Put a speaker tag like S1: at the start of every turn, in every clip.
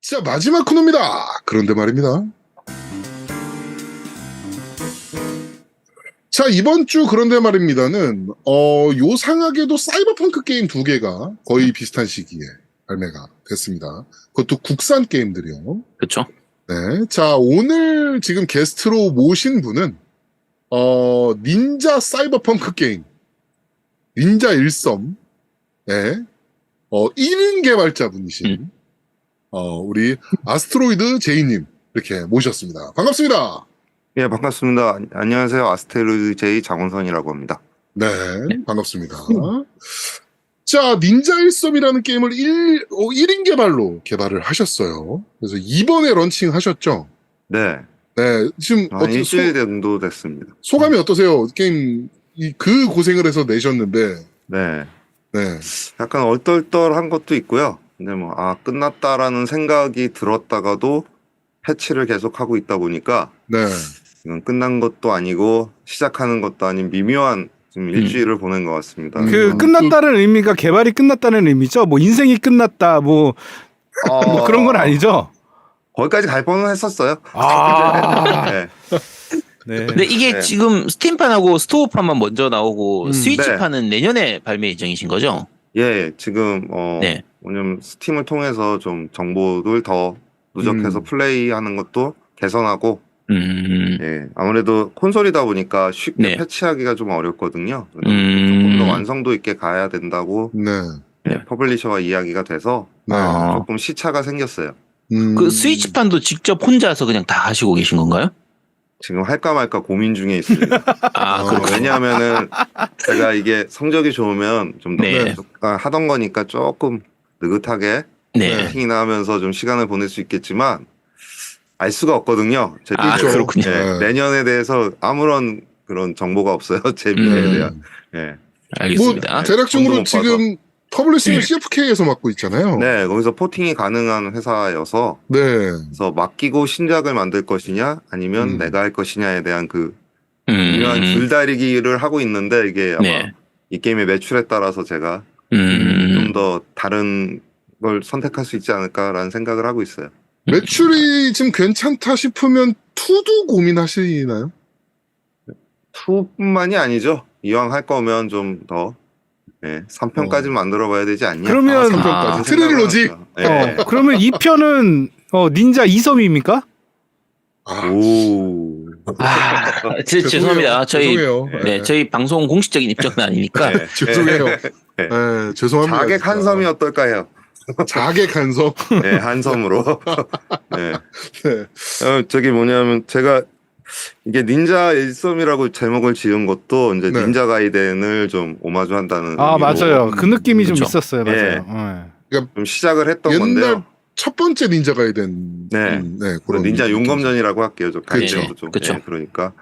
S1: 자, 마지막 코너입니다. 그런데 말입니다. 자, 이번 주 그런데 말입니다는, 요상하게도 사이버펑크 게임 2개가 거의 비슷한 시기에 발매가 됐습니다. 그것도 국산 게임들이요.
S2: 그렇죠.
S1: 네. 자, 오늘 지금 게스트로 모신 분은, 닌자 사이버펑크 게임, 닌자 일섬의, 1인 개발자분이신, 우리 아스트로이드 제이님, 이렇게 모셨습니다. 반갑습니다.
S3: 예, 반갑습니다. 안녕하세요. 아스테로이드 제이 장원선이라고 합니다.
S1: 네, 반갑습니다. 자, 닌자 일섬이라는 게임을 1인 개발로 개발을 하셨어요. 그래서 이번에 런칭 하셨죠?
S3: 네.
S1: 네, 지금
S3: 한 일주일 정도 됐습니다.
S1: 소감이 어떠세요? 게임, 그 고생을 해서 내셨는데,
S3: 네.
S1: 네.
S3: 약간 얼떨떨한 것도 있고요. 근데 끝났다라는 생각이 들었다가도 패치를 계속하고 있다 보니까,
S1: 네.
S3: 이건 끝난 것도 아니고, 시작하는 것도 아닌 미묘한 지금 일주일을 보낸 것 같습니다.
S4: 끝났다는 의미가 개발이 끝났다는 의미죠? 뭐 인생이 끝났다, 뭐 그런 건 아니죠?
S3: 거기까지 갈 뻔은 했었어요. 네.
S4: 네.
S2: 근데 이게
S3: 네.
S2: 지금 스팀판하고 스토어판만 먼저 나오고
S3: 네.
S2: 스위치판은 내년에 발매 예정이신 거죠?
S3: 예, 지금,
S2: 네.
S3: 왜냐면 스팀을 통해서 좀 정보를 더 누적해서 플레이하는 것도 개선하고, 예, 아무래도 콘솔이다 보니까 쉽게
S2: 네.
S3: 패치하기가 좀 어렵거든요. 조금 더 완성도 있게 가야 된다고
S1: 네.
S3: 퍼블리셔와 이야기가 돼서
S1: 네.
S3: 조금 시차가 생겼어요.
S2: 그 스위치판도 직접 혼자서 그냥 다 하시고 계신 건가요?
S3: 지금 할까 말까 고민 중에 있습니다.
S2: 그렇군요.
S3: 왜냐하면은 제가 이게 성적이 좋으면 좀 더
S2: 네.
S3: 하던 거니까 조금 느긋하게
S2: 네.
S3: 패팅이나 하면서 좀 시간을 보낼 수 있겠지만 알 수가 없거든요. 제
S1: 그렇죠.
S2: 그렇군요.
S3: 예, 내년에 대해서 아무런 그런 정보가 없어요. 제 미래에 대한. 예.
S2: 알겠습니다.
S1: 뭐, 대략적으로
S3: 돈도 못
S1: 지금 퍼블리싱을 CFK에서 맡고 있잖아요.
S3: 네, 거기서 포팅이 가능한 회사여서
S1: 네.
S3: 그래서 맡기고 신작을 만들 것이냐 아니면 내가 할 것이냐에 대한 그 중요한 줄다리기를 하고 있는데 이게 아마
S2: 네.
S3: 이 게임의 매출에 따라서 제가 좀 더 다른 걸 선택할 수 있지 않을까라는 생각을 하고 있어요.
S1: 매출이 지금 괜찮다 싶으면 2도 고민하시나요?
S3: 2뿐만이 아니죠. 이왕 할 거면 좀 더 3편까지 만들어 봐야 되지 않냐.
S4: 그러면
S1: 3편까지. 트릴로지?
S3: 네.
S4: 그러면 2편은 닌자 이섬입니까?
S3: 오.
S2: 죄송합니다. 저희
S1: 죄송해요.
S2: 네, 저희 방송 공식적인 입장은 아니니까.
S3: 네.
S1: 죄송해요.
S3: 네.
S1: 네, 죄송합니다.
S3: 자객
S1: 진짜.
S3: 한섬이 어떨까 해요.
S1: 자객 한섬?
S3: 네, 한섬으로. 네.
S1: 네.
S3: 저기 뭐냐면 제가 이게 닌자 일섬이라고 제목을 지은 것도 이제
S1: 네.
S3: 닌자 가이덴을 좀 오마주한다는
S4: 아,
S3: 의미로
S4: 맞아요. 그 느낌이 좀
S2: 그쵸.
S4: 있었어요.
S3: 예.
S4: 맞아요.
S3: 좀 시작을 했던
S1: 옛날
S3: 건데요.
S1: 첫 번째 닌자 가이덴.
S3: 네.
S1: 그런
S3: 닌자
S1: 느낌이죠.
S3: 용검전이라고 할게요. 저
S1: 그쵸.
S3: 가이덴도 좀.
S2: 그쵸.
S3: 네, 그러니까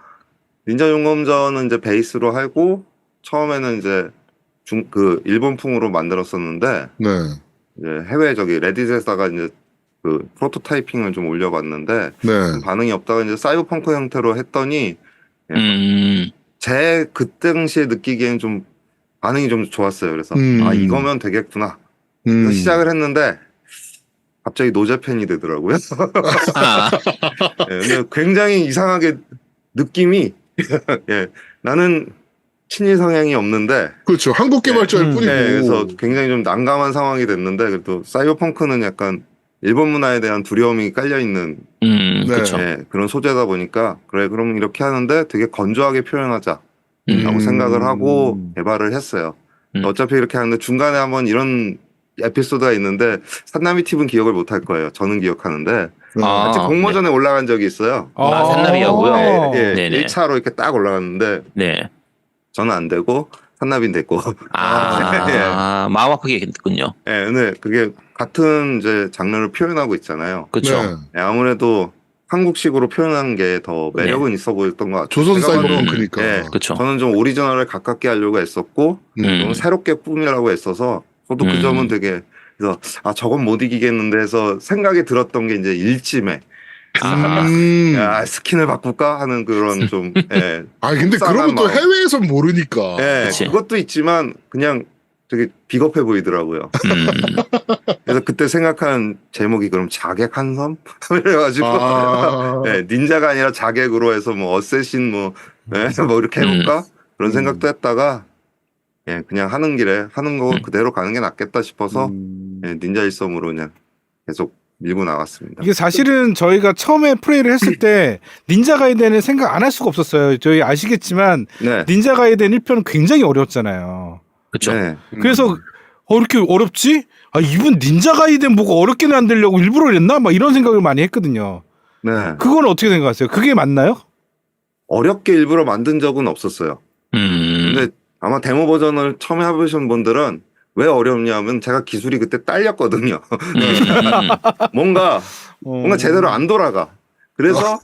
S3: 닌자 용검전은 이제 베이스로 하고 처음에는 이제 일본풍으로 만들었었는데
S1: 네.
S3: 이제 해외 레딧에다가 이제 그 프로토타이핑을 좀 올려봤는데
S1: 네.
S3: 반응이 없다가 이제 사이버펑크 형태로 했더니 제 그 당시에 느끼기에는 좀 반응이 좀 좋았어요. 그래서 이거면 되겠구나. 그래서 시작을 했는데 갑자기 노제팬이 되더라고요. 네, 근데 굉장히 이상하게 느낌이 예, 나는 친일 성향이 없는데
S1: 그렇죠. 한국 개발자일 뿐이고.
S3: 네, 그래서 굉장히 좀 난감한 상황이 됐는데 그래도 사이버펑크는 약간 일본 문화에 대한 두려움이 깔려 있는
S2: 그렇죠.
S3: 그런 소재다 보니까 그래 그럼 이렇게 하는데 되게 건조하게 표현하자라고 생각을 하고 개발을 했어요. 어차피 이렇게 하는데 중간에 한번 이런 에피소드가 있는데 산나미 팁은 기억을 못 할 거예요. 저는 기억하는데 같이 공모전에 올라간 적이 있어요.
S2: 산나비하고요.
S3: 예,
S2: 네네.
S3: 1차로 이렇게 딱 올라갔는데
S2: 네.
S3: 저는 안 되고 산나비는 됐고.
S2: 마음 아프게 됐군요.
S3: 예, 근데 그게 같은 이제 장르를 표현하고 있잖아요.
S2: 그렇죠.
S1: 네.
S3: 예, 아무래도 한국식으로 표현한 게 더 매력은 있어 보였던 것 같아요.
S1: 조선
S3: 제가 봐도,
S1: 사이버펑크니까.
S3: 예,
S2: 그쵸.
S3: 저는 좀 오리지널을 가깝게 하려고 했었고 좀 새롭게 꾸미려고 했어서 저도 그 점은 되게 그래서 저건 못 이기겠는데 해서 생각이 들었던 게 이제 일찜에 야, 스킨을 바꿀까 하는 그런 좀
S1: 아니 근데
S3: 속상한
S1: 그러면 또
S3: 마음.
S1: 해외에선 모르니까.
S3: 예,
S2: 그치.
S3: 그것도 있지만 그냥 되게 비겁해 보이더라고요.
S2: 음.
S3: 그래서 그때 생각한 제목이 그럼 자객 한섬? 그래가지고 네, 닌자가 아니라 자객으로 해서 뭐 어쌔신 뭐, 네, 뭐 이렇게 해볼까? 그런 생각도 했다가 예, 그냥 하는 길에 하는 거 그대로 가는 게 낫겠다 싶어서 예, 닌자 일섬으로 그냥 계속 밀고 나갔습니다.
S4: 이게 사실은 저희가 처음에 플레이를 했을 때 닌자 가이덴을 생각 안 할 수가 없었어요. 저희 아시겠지만
S3: 네.
S4: 닌자 가이덴 1편은 굉장히 어려웠잖아요.
S2: 그쵸.
S3: 네.
S4: 그래서 이렇게 어렵지? 아, 이분 닌자 가이덴 뭐가 어렵게 만들려고 일부러 그랬나? 막 이런 생각을 많이 했거든요.
S3: 네.
S4: 그건 어떻게 생각하세요? 그게 맞나요?
S3: 어렵게 일부러 만든 적은 없었어요. 근데 아마 데모 버전을 처음에 해보신 분들은 왜 어렵냐면 제가 기술이 그때 딸렸거든요. 뭔가 제대로 안 돌아가. 그래서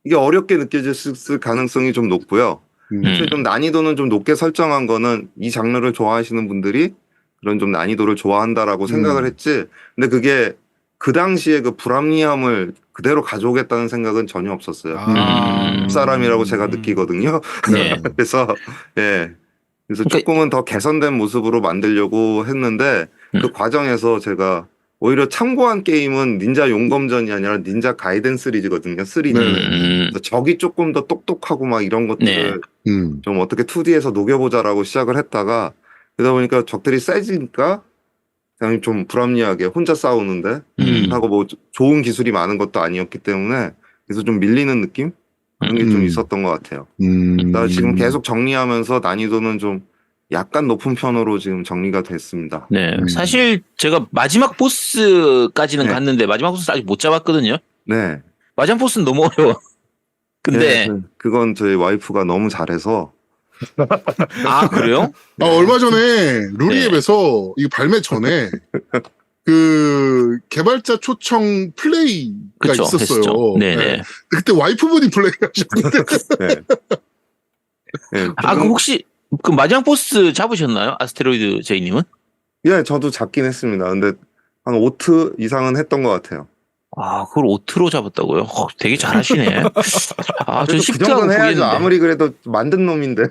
S3: 이게 어렵게 느껴졌을 가능성이 좀 높고요. 사실 좀 난이도는 좀 높게 설정한 거는 이 장르를 좋아하시는 분들이 그런 좀 난이도를 좋아한다라고 생각을 했지. 근데 그게 그 당시에 그 불합리함을 그대로 가져오겠다는 생각은 전혀 없었어요. 사람이라고 제가 느끼거든요.
S2: 네.
S3: 그래서 예. 그래서
S2: 그러니까-
S3: 조금은 더 개선된 모습으로 만들려고 했는데 그 과정에서 제가 오히려 참고한 게임은 닌자 용검전이 아니라 닌자 가이덴 시리즈거든요. 3는. 그래서 적이 조금 더 똑똑하고 막 이런 것들을 좀 어떻게 2D에서 녹여보자라고 시작을 했다가 그러다 보니까 적들이 세지니까 그냥 좀 불합리하게 혼자 싸우는데 하고 뭐 좋은 기술이 많은 것도 아니었기 때문에 그래서 좀 밀리는 느낌? 그런 게 좀 있었던 것 같아요. 나 지금 계속 정리하면서 난이도는 좀 약간 높은 편으로 지금 정리가 됐습니다.
S2: 네. 사실 제가 마지막 보스까지는
S3: 네.
S2: 갔는데 마지막 보스 아직 못 잡았거든요.
S3: 네.
S2: 마지막 보스는 너무 어려워. 근데
S3: 네, 그건 저희 와이프가 너무 잘해서
S2: 아 그래요?
S1: 얼마 전에 루리앱에서 이 발매 전에 그 개발자 초청 플레이가
S2: 그쵸,
S1: 있었어요.
S2: 했었죠. 네네.
S1: 그때 와이프분이 플레이하셨는데.
S3: 네. 네,
S2: 아, 그 혹시 그 마지막 보스 잡으셨나요? 아스테로이드 제이님은?
S3: 예, 저도 잡긴 했습니다. 근데 한 5트 이상은 했던 것 같아요.
S2: 아, 그걸 오트로 잡았다고요? 되게 잘하시네. 아, 저
S3: 그래도 그
S2: 쉽지 않고
S3: 정도는 해야죠.
S2: 보이는데.
S3: 아무리 그래도 만든 놈인데.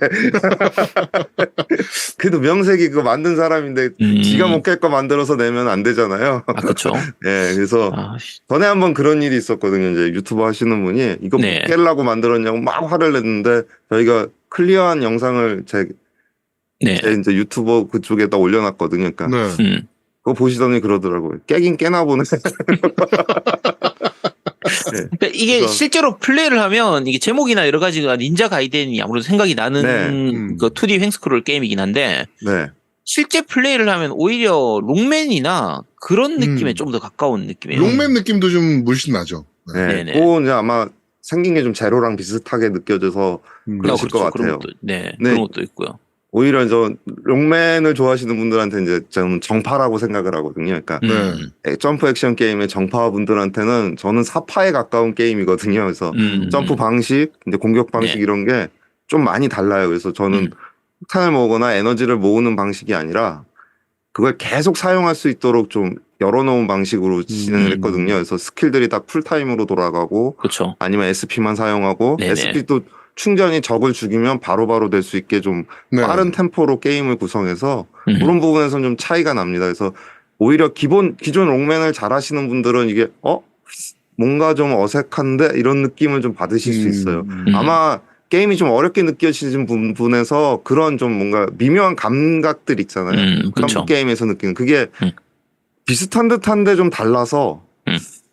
S3: 그래도 명색이 그거 만든 사람인데 지가 못 깰 거 만들어서 내면 안 되잖아요.
S2: 아, 그쵸.
S3: 예, 그래서
S2: 아,
S3: 전에 한번 그런 일이 있었거든요. 이제 유튜버 하시는 분이 이거
S2: 네.
S3: 못 깨려고 만들었냐고 막 화를 냈는데 저희가 클리어한 영상을 제
S2: 네.
S3: 이제 유튜버 그쪽에다 올려놨거든요. 그러니까
S1: 네.
S3: 그거 보시더니 그러더라고요. 깨긴 깨나 보네. 네.
S2: 그러니까 이게
S3: 그래서-
S2: 실제로 플레이를 하면 이게 제목이나 여러 가지가 닌자 가이덴이 아무래도 생각이 나는
S3: 네.
S2: 그 2D 횡스크롤 게임이긴 한데
S3: 네.
S2: 실제 플레이를 하면 오히려 롱맨이나 그런 느낌에 좀 더 가까운 느낌이에요.
S1: 롱맨 느낌도 좀 물씬 나죠.
S3: 네.
S2: 네네.
S3: 그거 이제 아마 생긴 게 좀 제로랑 비슷하게 느껴져서 그러실 것
S2: 그런
S3: 같아요.
S2: 것도, 네,
S3: 네.
S2: 그런 것도 있고요.
S3: 오히려 저 롱맨을 좋아하시는 분들한테 이제 저는 정파라고 생각을 하거든요. 그러니까 점프 액션 게임의 정파 분들한테는 저는 사파에 가까운 게임이거든요. 그래서 점프 방식, 이제 공격 방식
S2: 네.
S3: 이런 게 좀 많이 달라요. 그래서 저는 폭탄을 모으거나 에너지를 모으는 방식이 아니라 그걸 계속 사용할 수 있도록 좀 열어놓은 방식으로 진행을 했거든요. 그래서 스킬들이 다 쿨타임으로 돌아가고
S2: 그렇죠.
S3: 아니면 SP만 사용하고
S2: 네네.
S3: SP도 충전이 적을 죽이면 바로바로 될 수 있게 좀
S1: 네.
S3: 빠른 템포로 게임을 구성해서 그런 부분에서는 좀 차이가 납니다. 그래서 오히려 기존 롱맨을 잘 하시는 분들은 이게 뭔가 좀 어색한데 이런 느낌을 좀 받으실 수 있어요. 아마 게임이 좀 어렵게 느껴지는 부분에서 그런 좀 뭔가 미묘한 감각들 있잖아요.
S2: 그쵸.
S3: 점프 게임에서 느끼는 그게 비슷한 듯한데 좀 달라서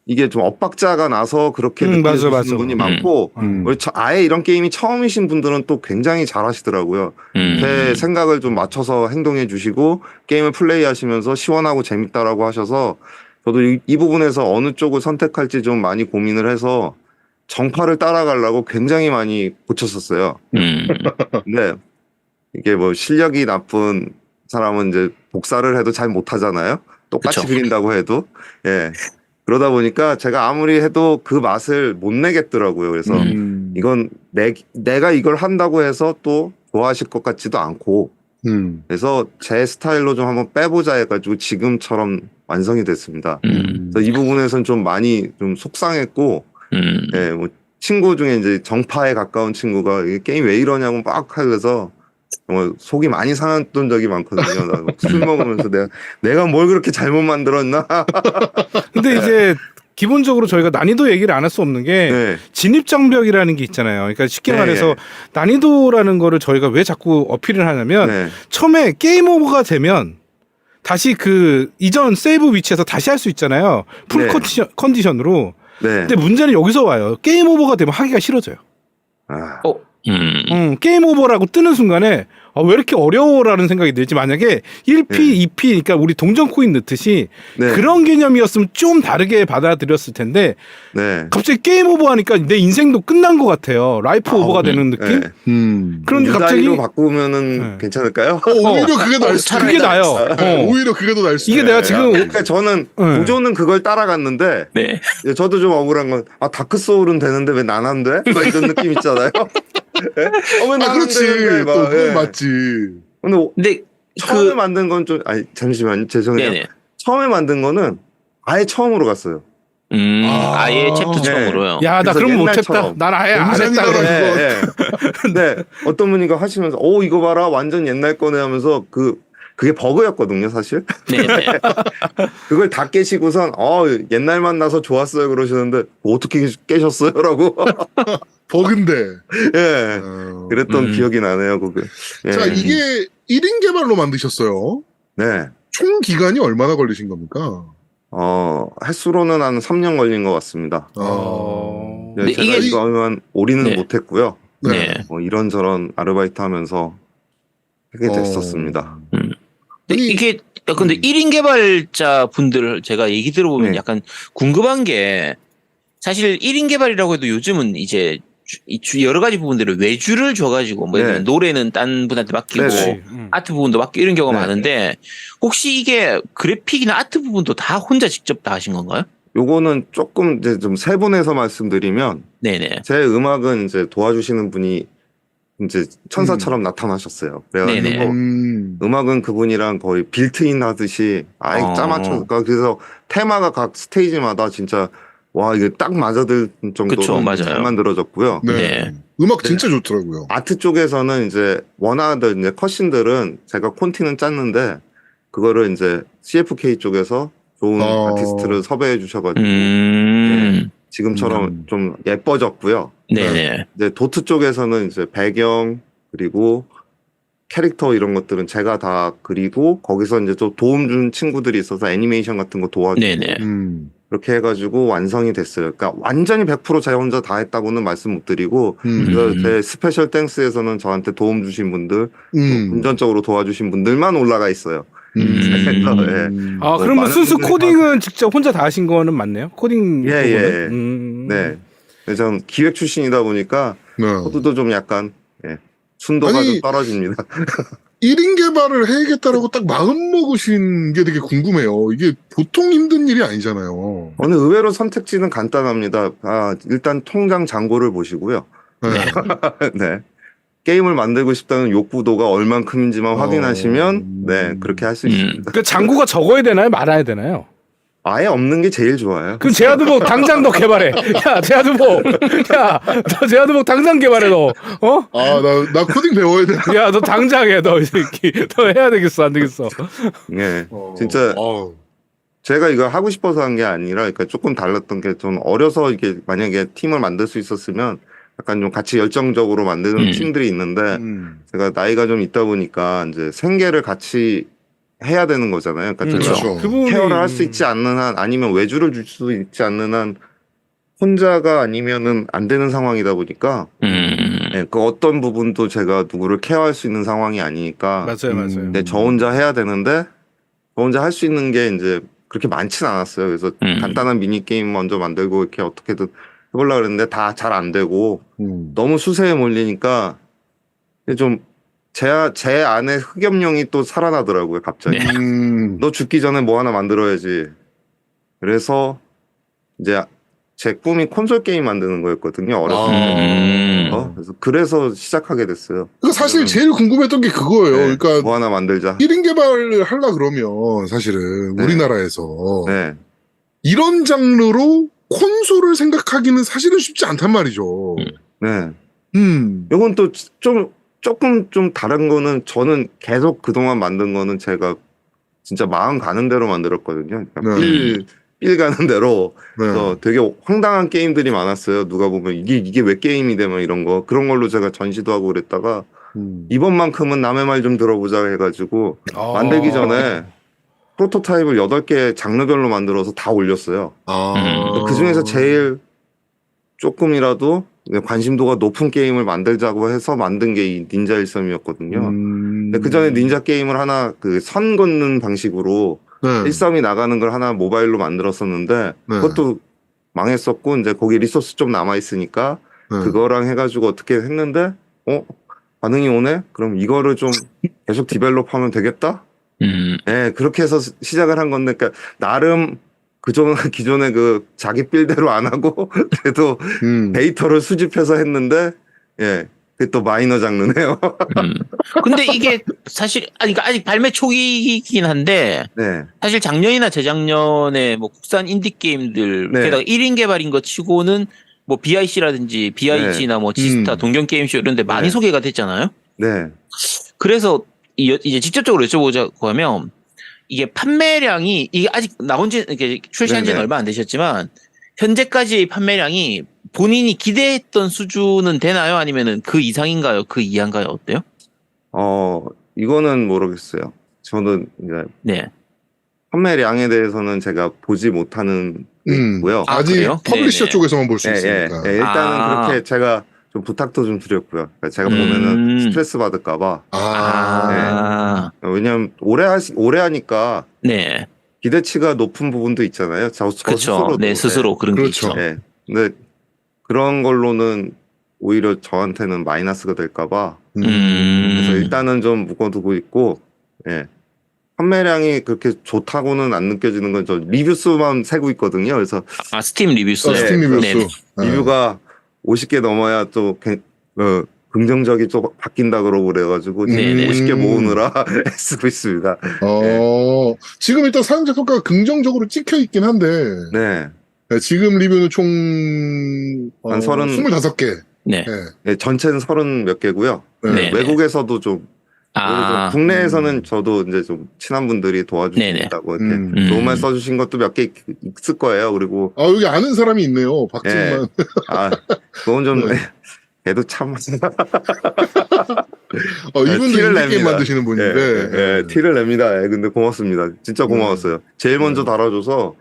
S3: 이게 좀 엇박자가 나서 그렇게 느끼시는
S4: 맞아.
S3: 분이 많고 우리 아예 이런 게임이 처음이신 분들은 또 굉장히 잘하시더라고요. 제 생각을 좀 맞춰서 행동해 주시고 게임을 플레이하시면서 시원하고 재밌다라고 하셔서 저도 이 부분에서 어느 쪽을 선택할지 좀 많이 고민을 해서 정파를 따라가려고 굉장히 많이 고쳤었어요. 근데 이게 뭐 실력이 나쁜 사람은 이제 복사를 해도 잘 못하잖아요. 똑같이
S2: 그쵸.
S3: 그린다고 해도. 예. 그러다 보니까 제가 아무리 해도 그 맛을 못 내겠더라고요. 그래서 이건 내가 이걸 한다고 해서 또 좋아하실 것 같지도 않고 그래서 제 스타일로 좀 한번 빼보자 해가지고 지금처럼 완성이 됐습니다. 그래서 이 부분에서는 좀 많이 좀 속상했고 뭐 친구 중에 이제 정파에 가까운 친구가 이 게임 왜 이러냐고 막 하면서 정말 속이 많이 상했던 적이 많거든요. 술 먹으면서 내가 뭘 그렇게 잘못 만들었나?
S4: 근데 이제 기본적으로 저희가 난이도 얘기를 안 할 수 없는 게
S3: 네.
S4: 진입장벽이라는 게 있잖아요. 그러니까 쉽게
S3: 네.
S4: 말해서 난이도라는 거를 저희가 왜 자꾸 어필을 하냐면
S3: 네.
S4: 처음에 게임 오버가 되면 다시 그 이전 세이브 위치에서 다시 할 수 있잖아요. 풀
S3: 네.
S4: 컨디션으로.
S3: 네.
S4: 근데 문제는 여기서 와요. 게임 오버가 되면 하기가 싫어져요.
S3: 아,
S4: 게임 오버라고 뜨는 순간에 왜 이렇게 어려워라는 생각이 들지. 만약에 1P,
S3: 네.
S4: 2P 그러니까 우리 동전 코인 넣듯이
S3: 네.
S4: 그런 개념이었으면 좀 다르게 받아들였을 텐데
S3: 네.
S4: 갑자기 게임 오버 하니까 내 인생도 끝난 것 같아요. 라이프 오버가 되는 느낌?
S3: 네.
S4: 그런데 갑자기
S3: 유다리로 바꾸면은
S4: 네.
S3: 괜찮을까요?
S1: 오히려 그게 날 수도
S4: 그게
S1: 있다.
S4: 나요.
S1: 오히려 그게 더 날 수도
S4: 이게
S1: 있다.
S4: 내가 지금
S3: 그러니까 저는
S4: 네.
S3: 구조는 그걸 따라갔는데
S2: 네.
S3: 저도 좀 억울한 건 다크 소울은 되는데 왜 난 안 돼? 막 이런 느낌 있잖아요. 왜
S1: 아,
S3: 난 안
S1: 그렇지.
S3: 되는데 막,
S1: 또 그건
S3: 예.
S1: 맞지.
S3: 근데
S2: 근데
S3: 처음에 만든 건 좀 잠시만요. 죄송해요.
S2: 네네.
S3: 처음에 만든 거는 아예 처음으로 갔어요.
S2: 아예 챕터
S3: 네.
S2: 처음으로요.
S4: 야, 나
S3: 그래서
S4: 그럼 못했다.
S3: 옛날처럼.
S4: 난 아예 안 했다.
S1: 영상이나
S4: 그래.
S1: 그거.
S3: 네, 네. 근데 어떤 분이 이거 하시면서 이거 봐라 완전 옛날 거네 하면서 그게 버그였거든요 사실.
S2: 네네.
S3: 그걸 다 깨시고선 옛날만 나서 좋았어요 그러시는데 어떻게 깨셨어요라고.
S1: 버그인데.
S3: 예. 그랬던 기억이 나네요 그게. 예.
S1: 자, 이게 1인 개발로 만드셨어요.
S3: 네.
S1: 총 기간이 얼마나 걸리신 겁니까?
S3: 횟수로는 한 3년 걸린 것 같습니다. 네,
S2: 근데
S3: 제가
S2: 이게
S3: 이거는 올인은
S2: 네.
S3: 못했고요.
S2: 네.
S3: 이런저런 아르바이트 하면서 하게 됐었습니다.
S2: 근데
S1: 아니,
S2: 이게 근데 1인 개발자 분들 제가 얘기 들어보면
S3: 네.
S2: 약간 궁금한 게 사실 1인 개발이라고 해도 요즘은 이제 여러 가지 부분들을 외주를 줘가지고 뭐 예를 들면 노래는 딴 분한테 맡기고
S3: 네네.
S2: 아트 부분도 맡기고 이런 경우가
S3: 네.
S2: 많은데 혹시 이게 그래픽이나 아트 부분도 다 혼자 직접 다 하신 건가요?
S3: 요거는 조금 이제 좀 세분해서 말씀드리면
S2: 네네.
S3: 제 음악은 이제 도와주시는 분이 이제 천사처럼 나타나셨어요. 그래가지고
S2: 네네.
S3: 음악은 그분이랑 거의 빌트인 하듯이 아예
S2: 어.
S3: 짜맞춰서 그래서 테마가 각 스테이지마다 진짜 와 이게 딱 맞아들 정도로
S2: 그쵸, 맞아요.
S3: 잘 만들어졌고요.
S1: 네.
S2: 네.
S1: 음악 진짜 좋더라고요.
S3: 아트 쪽에서는 이제 원하던 이제 컷신들은 제가 콘티는 짰는데 그거를 이제 CFK 쪽에서 좋은 아티스트를 섭외해 주셔가지고 지금처럼 좀 예뻐졌고요.
S2: 네네.
S3: 이제 도트 쪽에서는 이제 배경 그리고 캐릭터 이런 것들은 제가 다 그리고 거기서 이제 또 도움 준 친구들이 있어서 애니메이션 같은 거 도와주고
S2: 네네.
S3: 그렇게 해가지고 완성이 됐어요. 그러니까 완전히 100% 제가 혼자 다 했다고는 말씀 못 드리고 그래서 제 스페셜 땡스에서는 저한테 도움 주신 분들 금전적으로 도와주신 분들만 올라가 있어요.
S4: 그러면
S3: 많은
S4: 순수
S3: 분들이
S4: 코딩은 직접 혼자 다 하신 거는 맞네요? 코딩
S3: 예.
S4: 부분은?
S3: 네. 그래서 저는 기획 출신이다 보니까
S1: 네.
S3: 코드도 좀 약간 순도가
S1: 아니,
S3: 좀 떨어집니다.
S1: 1인 개발을 해야겠다라고 딱 마음 먹으신 게 되게 궁금해요. 이게 보통 힘든 일이 아니잖아요.
S3: 오늘 의외로 선택지는 간단합니다. 일단 통장 잔고를 보시고요.
S1: 네.
S3: 네. 게임을 만들고 싶다는 욕구도가 얼만큼인지만 확인하시면 그렇게 할 수 있습니다.
S4: 그 장구가 적어야 되나요? 말아야 되나요?
S3: 아예 없는 게 제일 좋아요.
S4: 그럼 제아드복 당장 너 개발해. 야, 제아드복. 야, 너 제아드복 당장 개발해, 너.
S1: 나 코딩 배워야 돼.
S4: 야, 너 당장 해, 너, 이 새끼. 너 해야 되겠어, 안 되겠어.
S3: 예. 진짜 제가 이거 하고 싶어서 한 게 아니라 그러니까 조금 달랐던 게 좀 어려서 이게 만약에 팀을 만들 수 있었으면 약간 좀 같이 열정적으로 만드는 팀들이 있는데 제가 나이가 좀 있다 보니까 이제 생계를 같이 해야 되는 거잖아요. 그러니까 제가
S1: 그렇죠.
S3: 케어를 할 수 있지 않는 한 아니면 외주를 줄 수 있지 않는 한 혼자가 아니면은 안 되는 상황이다 보니까 그 어떤 부분도 제가 누구를 케어할 수 있는 상황이 아니니까
S4: 맞아요.
S3: 네, 저 혼자 해야 되는데 저 혼자 할 수 있는 게 이제 그렇게 많지는 않았어요. 그래서 간단한 미니 게임 먼저 만들고 이렇게 어떻게든 해보려고 그랬는데 다 잘 안 되고 너무 수세에 몰리니까 좀 제 안에 흑염룡이 또 살아나더라고요, 갑자기. 너 죽기 전에 뭐 하나 만들어야지. 그래서 이제 제 꿈이 콘솔 게임 만드는 거였거든요, 어렸을 때. 그래서 시작하게 됐어요.
S1: 그러니까 사실 제일 궁금했던 게 그거예요.
S3: 네,
S1: 그러니까
S3: 뭐 하나 만들자.
S1: 1인 개발을 하려 그러면 사실은
S3: 네.
S1: 우리나라에서
S3: 네.
S1: 이런 장르로 콘솔을 생각하기는 사실은 쉽지 않단 말이죠.
S3: 네.
S1: 음.
S3: 이건 또 좀 조금 좀 다른 거는 저는 계속 그동안 만든 거는 제가 진짜 마음 가는 대로 만들었거든요. 그러니까 빌 가는 대로. 그래서 되게 황당한 게임들이 많았어요. 누가 보면 이게 왜 게임이 돼? 막 이런 거. 그런 걸로 제가 전시도 하고 그랬다가 이번만큼은 남의 말 좀 들어보자 해가지고 만들기 전에 프로토타입을 8개 장르별로 만들어서 다 올렸어요. 그 중에서 제일 조금이라도 관심도가 높은 게임을 만들자고 해서 만든 게 이 닌자 일섬이었거든요. 근데 그 전에 닌자 게임을 하나 그 선 걷는 방식으로 일섬이 나가는 걸 하나 모바일로 만들었었는데 그것도 망했었고 이제 거기 리소스 좀 남아 있으니까 그거랑 해가지고 어떻게 했는데 반응이 오네? 그럼 이거를 좀 계속 디벨롭하면 되겠다? 네, 그렇게 해서 시작을 한 건데, 그러니까 나름 기존에 그 자기 빌대로 안 하고 그래도 데이터를 수집해서 했는데, 예, 그게 또 마이너 장르네요.
S2: 근데 이게 사실 그러니까 아직 발매 초기이긴 한데
S3: 네,
S2: 사실 작년이나 재작년에 뭐 국산 인디 게임들
S3: 네.
S2: 게다가 1인 개발인 거 치고는 뭐 BIC라든지 BIG나 뭐 지스타, 동경 게임쇼 이런 데 많이
S3: 네.
S2: 소개가 됐잖아요.
S3: 네,
S2: 그래서 이제 직접적으로 여쭤보자고 하면 이게 판매량이 이게 아직 나온 지 이렇게 출시한 지는
S3: 네네.
S2: 얼마 안 되셨지만 현재까지의 판매량이 본인이 기대했던 수준은 되나요? 아니면은 그 이상인가요? 그 이하인가요? 어때요?
S3: 이거는 모르겠어요. 저는 이제
S2: 네.
S3: 판매량에 대해서는 제가 보지 못하는 게 있고요.
S1: 아직
S2: 그래요?
S1: 퍼블리셔
S2: 네네.
S1: 쪽에서만 볼 수
S3: 예,
S1: 있으니까.
S3: 예, 일단은
S2: 아.
S3: 그렇게 제가 좀 부탁도 좀 드렸고요. 그러니까 제가 보면은 스트레스 받을까봐. 왜냐면 오래 하니까
S2: 네.
S3: 기대치가 높은 부분도 있잖아요. 저
S2: 그렇죠.
S3: 스스로도.
S2: 네, 스스로 그런 게
S1: 그렇죠.
S2: 있죠.
S3: 예. 근데 그런 걸로는 오히려 저한테는 마이너스가 될까봐. 그래서 일단은 좀 묶어두고 있고, 예. 판매량이 그렇게 좋다고는 안 느껴지는 건 저 리뷰 수만 세고 있거든요. 그래서
S2: 스팀 리뷰스.
S1: 스팀 리뷰
S2: 네네.
S1: 수.
S3: 리뷰가 50개 넘어야 또 긍정적이 좀 바뀐다 그러고 그래가지고
S2: 네네.
S3: 50개 모으느라 애쓰고 있습니다.
S1: 지금 일단 사용자 평가가 긍정적으로 찍혀 있긴 한데,
S3: 네.
S1: 지금 리뷰는 총,
S3: 한
S1: 25개.
S2: 네.
S3: 네, 전체는 30 몇 개고요.
S2: 네.
S3: 외국에서도 좀 국내에서는 저도 이제 좀 친한 분들이 도와주신다고 이렇게 도움만 써주신 것도 몇 개 있을 거예요. 그리고
S1: 여기 아는 사람이 있네요. 박진만.
S3: 그건 좀 걔도 참
S1: 이분도
S3: 티를
S1: 인디 게임
S3: 냅니다.
S1: 만드시는 분인데.
S3: 티를 냅니다. 근데 고맙습니다. 진짜 고마웠어요. 제일 먼저 달아줘서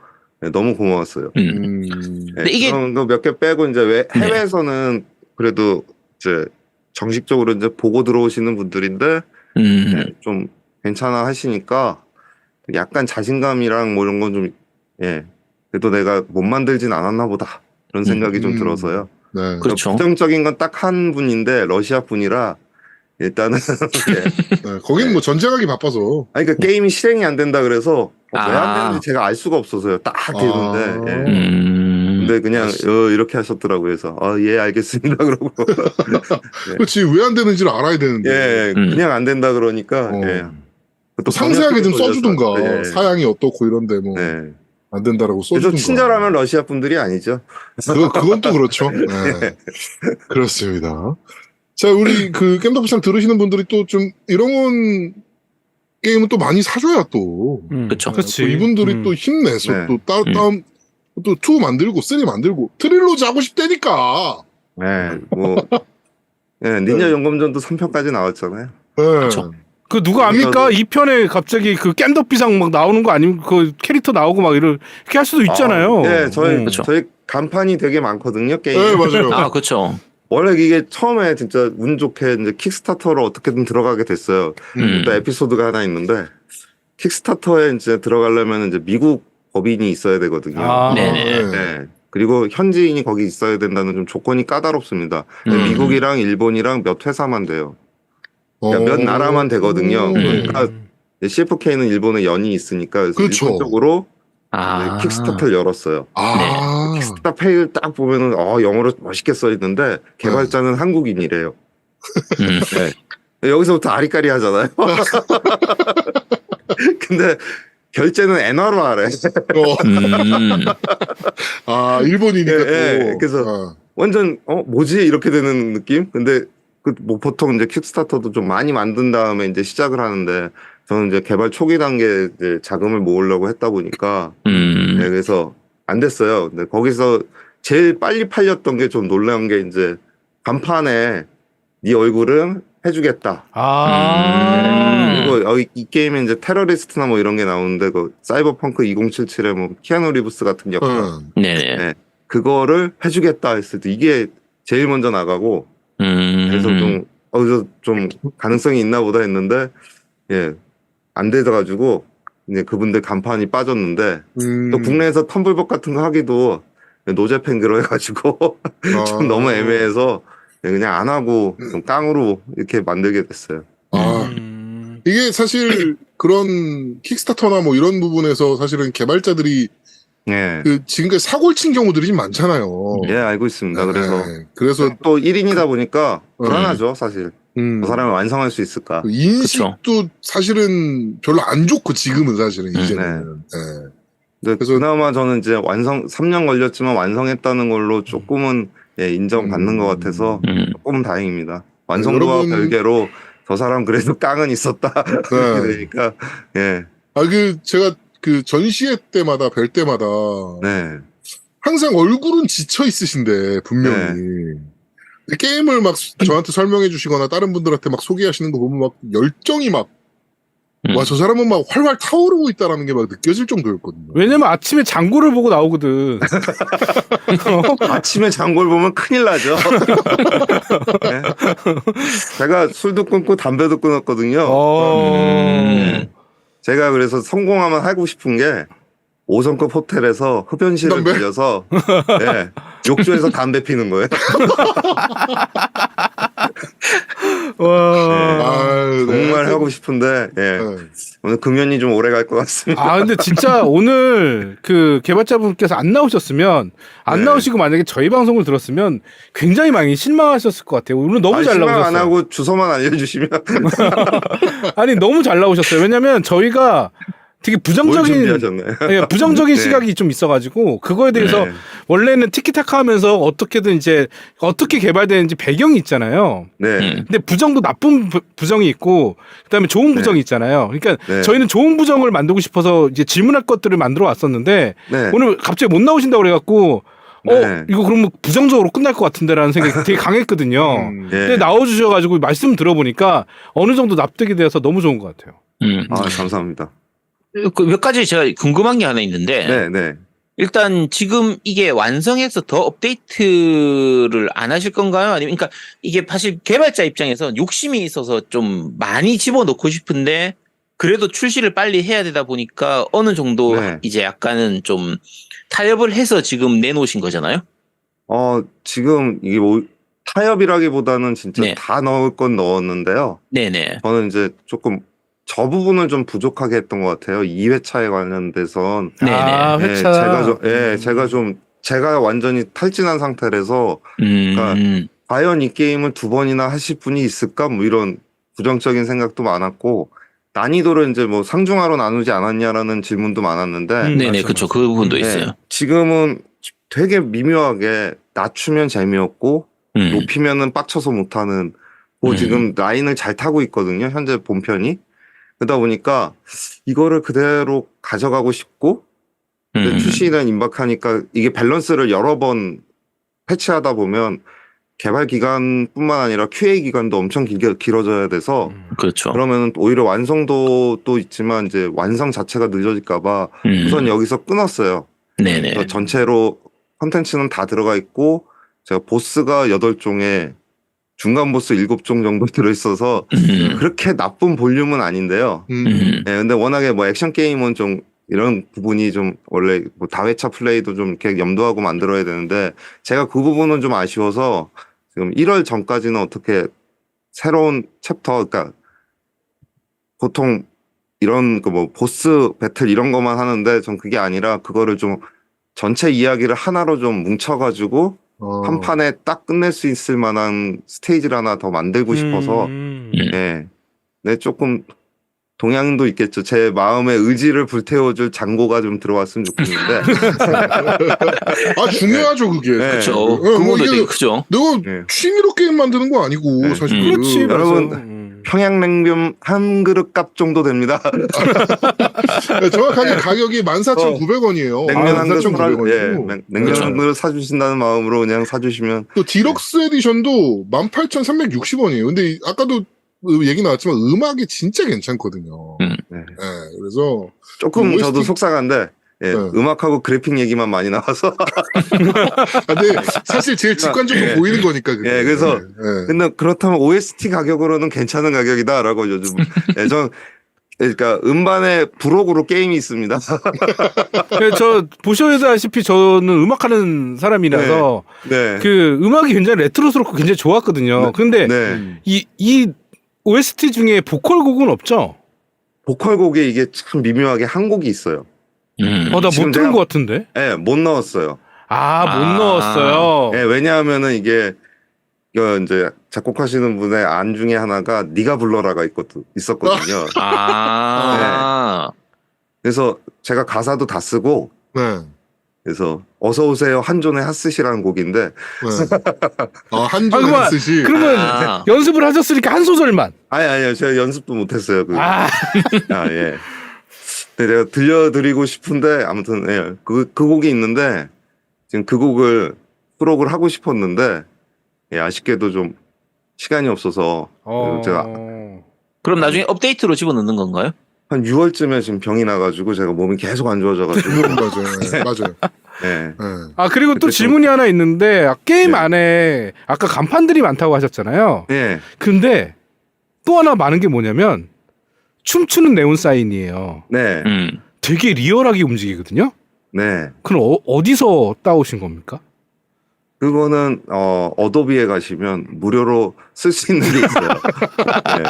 S3: 너무 고마웠어요.
S2: 근데 이게
S3: 그런 거 몇 개 빼고 이제 해외에서는 그래도 이제 정식적으로 이제 보고 들어오시는 분들인데 좀 괜찮아 하시니까 약간 자신감이랑 뭐 이런 건 좀 그래도 내가 못 만들진 않았나 보다 그런 생각이 좀 들어서요.
S1: 네.
S2: 그렇죠.
S3: 부정적인 건 딱 한 분인데 러시아 분이라 일단은
S1: 거기는 뭐 전쟁하기 바빠서.
S3: 그러니까 게임이 실행이 안 된다 그래서 왜 안 되는지 제가 알 수가 없어서요. 딱 되는데 근데 그냥 이렇게 하셨더라고요. 그래서 예 알겠습니다 그러고
S1: 그렇지 왜 안 되는지를 알아야 되는데.
S3: 그냥 안 된다 그러니까
S1: 또 상세하게 좀 써주든가
S3: 네.
S1: 사양이 어떻고 이런데 뭐 안 된다라고
S3: 그래서
S1: 써주든가.
S3: 친절하면 러시아 분들이 아니죠.
S1: 그건 또 그렇죠. 네. 그렇습니다. 자, 우리 그 겜덕비상 들으시는 분들이 또 좀 이런 게임은 또 많이 사줘야 또.
S2: 그렇죠.
S4: 그렇지.
S1: 또 이분들이 또 힘내서
S3: 네.
S1: 또 다음 또 2 만들고 3 만들고 트릴로지 하고 싶다니까.
S3: 닌자 연금전도 3편까지 나왔잖아요.
S1: 네.
S2: 그렇죠.
S4: 그 누가 압니까? 2편에 갑자기 그 깸덕비상 막 나오는 거 아니면 그 캐릭터 나오고 막 이렇게 할 수도 있잖아요.
S3: 저희
S2: 그렇죠.
S3: 간판이 되게 많거든요. 게임.
S1: 네, 맞아요.
S2: 그렇죠.
S3: 원래 이게 처음에 진짜 운 좋게 이제 킥스타터로 어떻게든 들어가게 됐어요. 또 에피소드가 하나 있는데 킥스타터에 이제 들어가려면 이제 미국 법인이 있어야 되거든요.
S2: 네네.
S3: 그리고 현지인이 거기 있어야 된다는 좀 조건이 까다롭습니다. 미국이랑 일본이랑 몇 회사만 돼요. 그러니까 몇 나라만 되거든요. 그러니까 CFK는 일본에 연이 있으니까 그래서
S1: 그렇죠.
S3: 일본 쪽으로 킥스타터를 열었어요. 킥스타터 페이를 딱 보면은 영어로 멋있게 써 있는데 개발자는 한국인이래요. 여기서부터 아리까리 하잖아요. 근데 결제는 엔화로 하래.
S1: 일본이니까 또.
S3: 그래서 완전 뭐지 이렇게 되는 느낌? 근데 뭐 보통 이제 킥스타터도 좀 많이 만든 다음에 이제 시작을 하는데 저는 이제 개발 초기 단계 이제 자금을 모으려고 했다 보니까 네, 그래서 안 됐어요. 근데 거기서 제일 빨리 팔렸던 게 좀 놀라운 게 이제 간판에 네 얼굴은 해주겠다. 그리고 이 게임에 이제 테러리스트나 뭐 이런 게 나오는데 그 사이버펑크 2077에 뭐 키아누 리브스 같은 역할 네, 그거를 해주겠다 했을 때 이게 제일 먼저 나가고 그래서 좀 어디서 좀 가능성이 있나 보다 했는데 예, 안 돼가지고 이제 그분들 간판이 빠졌는데 또 국내에서 텀블벅 같은 거 하기도 노제팬그로 해가지고 좀 너무 애매해서 그냥 안 하고 좀 깡으로 이렇게 만들게 됐어요.
S1: 이게 사실 그런 킥스타터나 뭐 이런 부분에서 사실은 개발자들이
S3: 예.
S1: 그 지금까지 사고를 친 경우들이 좀 많잖아요.
S3: 예, 알고 있습니다.
S1: 그래서
S3: 또 1인이다 보니까 불안하죠, 사실. 그
S1: 그
S3: 사람을 완성할 수 있을까?
S1: 인식도 그쵸. 사실은 별로 안 좋고 지금은 사실은 이제는.
S3: 근데
S1: 그래서
S3: 그나마 저는 이제 3년 걸렸지만 완성했다는 걸로 조금은 예, 인정받는 것 같아서 조금은 다행입니다. 완성도와 별개로 저 사람 그래도 깡은 있었다. 그렇게 되니까 예.
S1: 제가 그 전시회 때마다 뵐 때마다
S3: 네.
S1: 항상 얼굴은 지쳐 있으신데 분명히 게임을 막 저한테 설명해 주시거나 다른 분들한테 막 소개하시는 거 보면 막 열정이 막 와, 저 사람은 막 활활 타오르고 있다라는 게 막 느껴질 정도였거든요.
S4: 왜냐면 아침에 장고를 보고 나오거든.
S3: 아침에 장고를 보면 큰일 나죠. 네. 제가 술도 끊고 담배도 끊었거든요. 제가 그래서 성공하면 하고 싶은 게 5성급 호텔에서 흡연실을 빌려서 네, 욕조에서 담배 피는 거예요.
S4: 와.
S3: 네, 정말 하고 싶은데 예. 오늘 금연이 좀 오래 갈 것 같습니다.
S4: 근데 진짜 오늘 그 개발자분께서 안 나오셨으면 안 나오시고 만약에 저희 방송을 들었으면 굉장히 많이 실망하셨을 것 같아요. 오늘 너무 잘 나오셨어요.
S3: 실망 안 하고 주소만 알려주시면
S4: 아니 너무 잘 나오셨어요. 왜냐면 저희가 되게 부정적인 시각이 좀 있어가지고 그거에 대해서 원래는 티키타카 하면서 어떻게든 이제 어떻게 개발되는지 배경이 있잖아요. 근데 부정도 나쁜 부정이 있고 그다음에 좋은 부정이 있잖아요. 그러니까 저희는 좋은 부정을 만들고 싶어서 이제 질문할 것들을 만들어 왔었는데 오늘 갑자기 못 나오신다고 그래갖고 이거 그러면 부정적으로 끝날 것 같은데라는 생각이 되게 강했거든요. 근데 나와주셔가지고 말씀 들어보니까 어느 정도 납득이 돼서 너무 좋은 것 같아요.
S3: 감사합니다.
S2: 몇 가지 제가 궁금한 게 하나 있는데 일단 지금 이게 완성해서 더 업데이트를 안 하실 건가요? 아니면 그러니까 이게 사실 개발자 입장에서 욕심이 있어서 좀 많이 집어넣고 싶은데 그래도 출시를 빨리 해야 되다 보니까 어느 정도 이제 약간은 좀 타협을 해서 지금 내놓으신 거잖아요?
S3: 지금 이게 뭐 타협이라기보다는 진짜 다 넣을 건 넣었는데요. 저는 이제 조금 저 부분을 좀 부족하게 했던 것 같아요. 2회차에 관련돼선.
S4: 회차.
S3: 제가 완전히 탈진한 상태라서, 그러니까 과연 이 게임을 2번이나 하실 분이 있을까? 뭐 이런 부정적인 생각도 많았고, 난이도를 이제 뭐 상중하로 나누지 않았냐라는 질문도 많았는데.
S2: 그렇죠. 그 부분도 있어요.
S3: 지금은 되게 미묘하게 낮추면 재미없고, 높이면은 빡쳐서 못하는, 지금 라인을 잘 타고 있거든요. 현재 본편이. 그러다 보니까 이거를 그대로 가져가고 싶고 출시는 임박하니까 이게 밸런스를 여러 번 패치하다 보면 개발 기간뿐만 아니라 QA 기간도 엄청 길어져야 돼서 그러면 오히려 완성도도 있지만 이제 완성 자체가 늦어질까봐 우선 여기서 끊었어요. 그래서 전체로 컨텐츠는 다 들어가 있고 제가 보스가 8종에 중간 보스 7종 정도 들어있어서 그렇게 나쁜 볼륨은 아닌데요. 근데 워낙에 뭐 액션 게임은 좀 이런 부분이 좀 원래 뭐 다회차 플레이도 좀 이렇게 염두하고 만들어야 되는데 제가 그 부분은 좀 아쉬워서 지금 1월 전까지는 어떻게 새로운 챕터, 그러니까 보통 이런 그 뭐 보스 배틀 이런 것만 하는데 전 그게 아니라 그거를 좀 전체 이야기를 하나로 좀 뭉쳐가지고 한 판에 딱 끝낼 수 있을 만한 스테이지를 하나 더 만들고 싶어서 조금 동향도 있겠죠. 제 마음의 의지를 불태워줄 장고가 좀 들어왔으면 좋겠는데.
S1: 아, 중요하죠, 그게.
S3: 네.
S2: 그렇죠.
S1: 뭐
S2: 그거도
S1: 이게
S2: 되게 크죠.
S1: 내가
S3: 네.
S1: 취미로 게임 만드는 거 아니고,
S3: 네.
S1: 사실.
S4: 그렇지.
S3: 여러분,
S4: 맞아.
S3: 평양냉면 한 그릇 값 정도 됩니다.
S1: 네, 정확하게 가격이 14,900원이에요.
S3: 냉면 한 그릇
S1: 14,900원이고.
S3: 예, 냉면 한 그릇 사주신다는 마음으로 그냥 사주시면.
S1: 또 디럭스 에디션도 18,360원이에요. 근데 아까도 얘기 나왔지만 음악이 진짜 괜찮거든요.
S3: 네.
S1: 네, 그래서
S3: 조금
S1: OST
S3: 저도 속상한데 예,
S1: 네.
S3: 음악하고 그래픽 얘기만 많이 나와서.
S1: 근데 사실 제일 직관적으로
S3: 예.
S1: 보이는 거니까. 그게.
S3: 예, 그래서
S1: 네.
S3: 근데 그렇다면 OST 가격으로는 괜찮은 가격이다라고 요즘 예, 그러니까 음반에 부록으로 게임이 있습니다.
S4: 네, 저 보셔야다시피 저는 음악하는 사람이라서
S3: 네.
S4: 그 음악이 굉장히 레트로스럽고 굉장히 좋았거든요. 근데
S3: 네.
S4: 이 OST 중에 보컬 곡은 없죠?
S3: 보컬곡에 이게 참 미묘하게 한 곡이 있어요.
S4: 나 못
S3: 지금
S4: 들은
S3: 제가-
S4: 것 같은데?
S3: 예, 못 넣었어요.
S4: 못 넣었어요.
S3: 예, 왜냐하면은 이게 이제 작곡하시는 분의 안 중에 하나가 네가 불러라가 있었거든요. 그래서 제가 가사도 다 쓰고
S1: 네.
S3: 그래서 어서 오세요 한존의 핫스시라는 곡인데
S1: 네. 한줄
S4: 그만.
S1: 쓰시.
S4: 그러면 연습을 하셨으니까 한 소절만.
S3: 아니요 제가 연습도 못했어요.
S4: 아,
S3: 예. 근데 내가 들려드리고 싶은데 아무튼 예, 그 곡이 있는데 지금 그 곡을 수록을 하고 싶었는데 예, 아쉽게도 좀 시간이 없어서 제가
S2: 그럼 나중에 업데이트로 집어넣는 건가요?
S3: 한 6월쯤에 지금 병이 나가지고 제가 몸이 계속 안 좋아져가지고
S1: 맞아요. 맞아요.
S3: 예.
S1: 네.
S4: 그리고 또
S3: 그때
S4: 질문이 하나 있는데 게임
S3: 네.
S4: 안에 아까 간판들이 많다고 하셨잖아요.
S3: 예.
S4: 근데 또 하나 많은 게 뭐냐면 춤추는 네온 사인이에요.
S3: 네.
S4: 되게 리얼하게 움직이거든요.
S3: 네.
S4: 그럼 어디서 따오신 겁니까?
S3: 그거는 어도비에 가시면 무료로 쓸 수 있는 게 있어요. 네.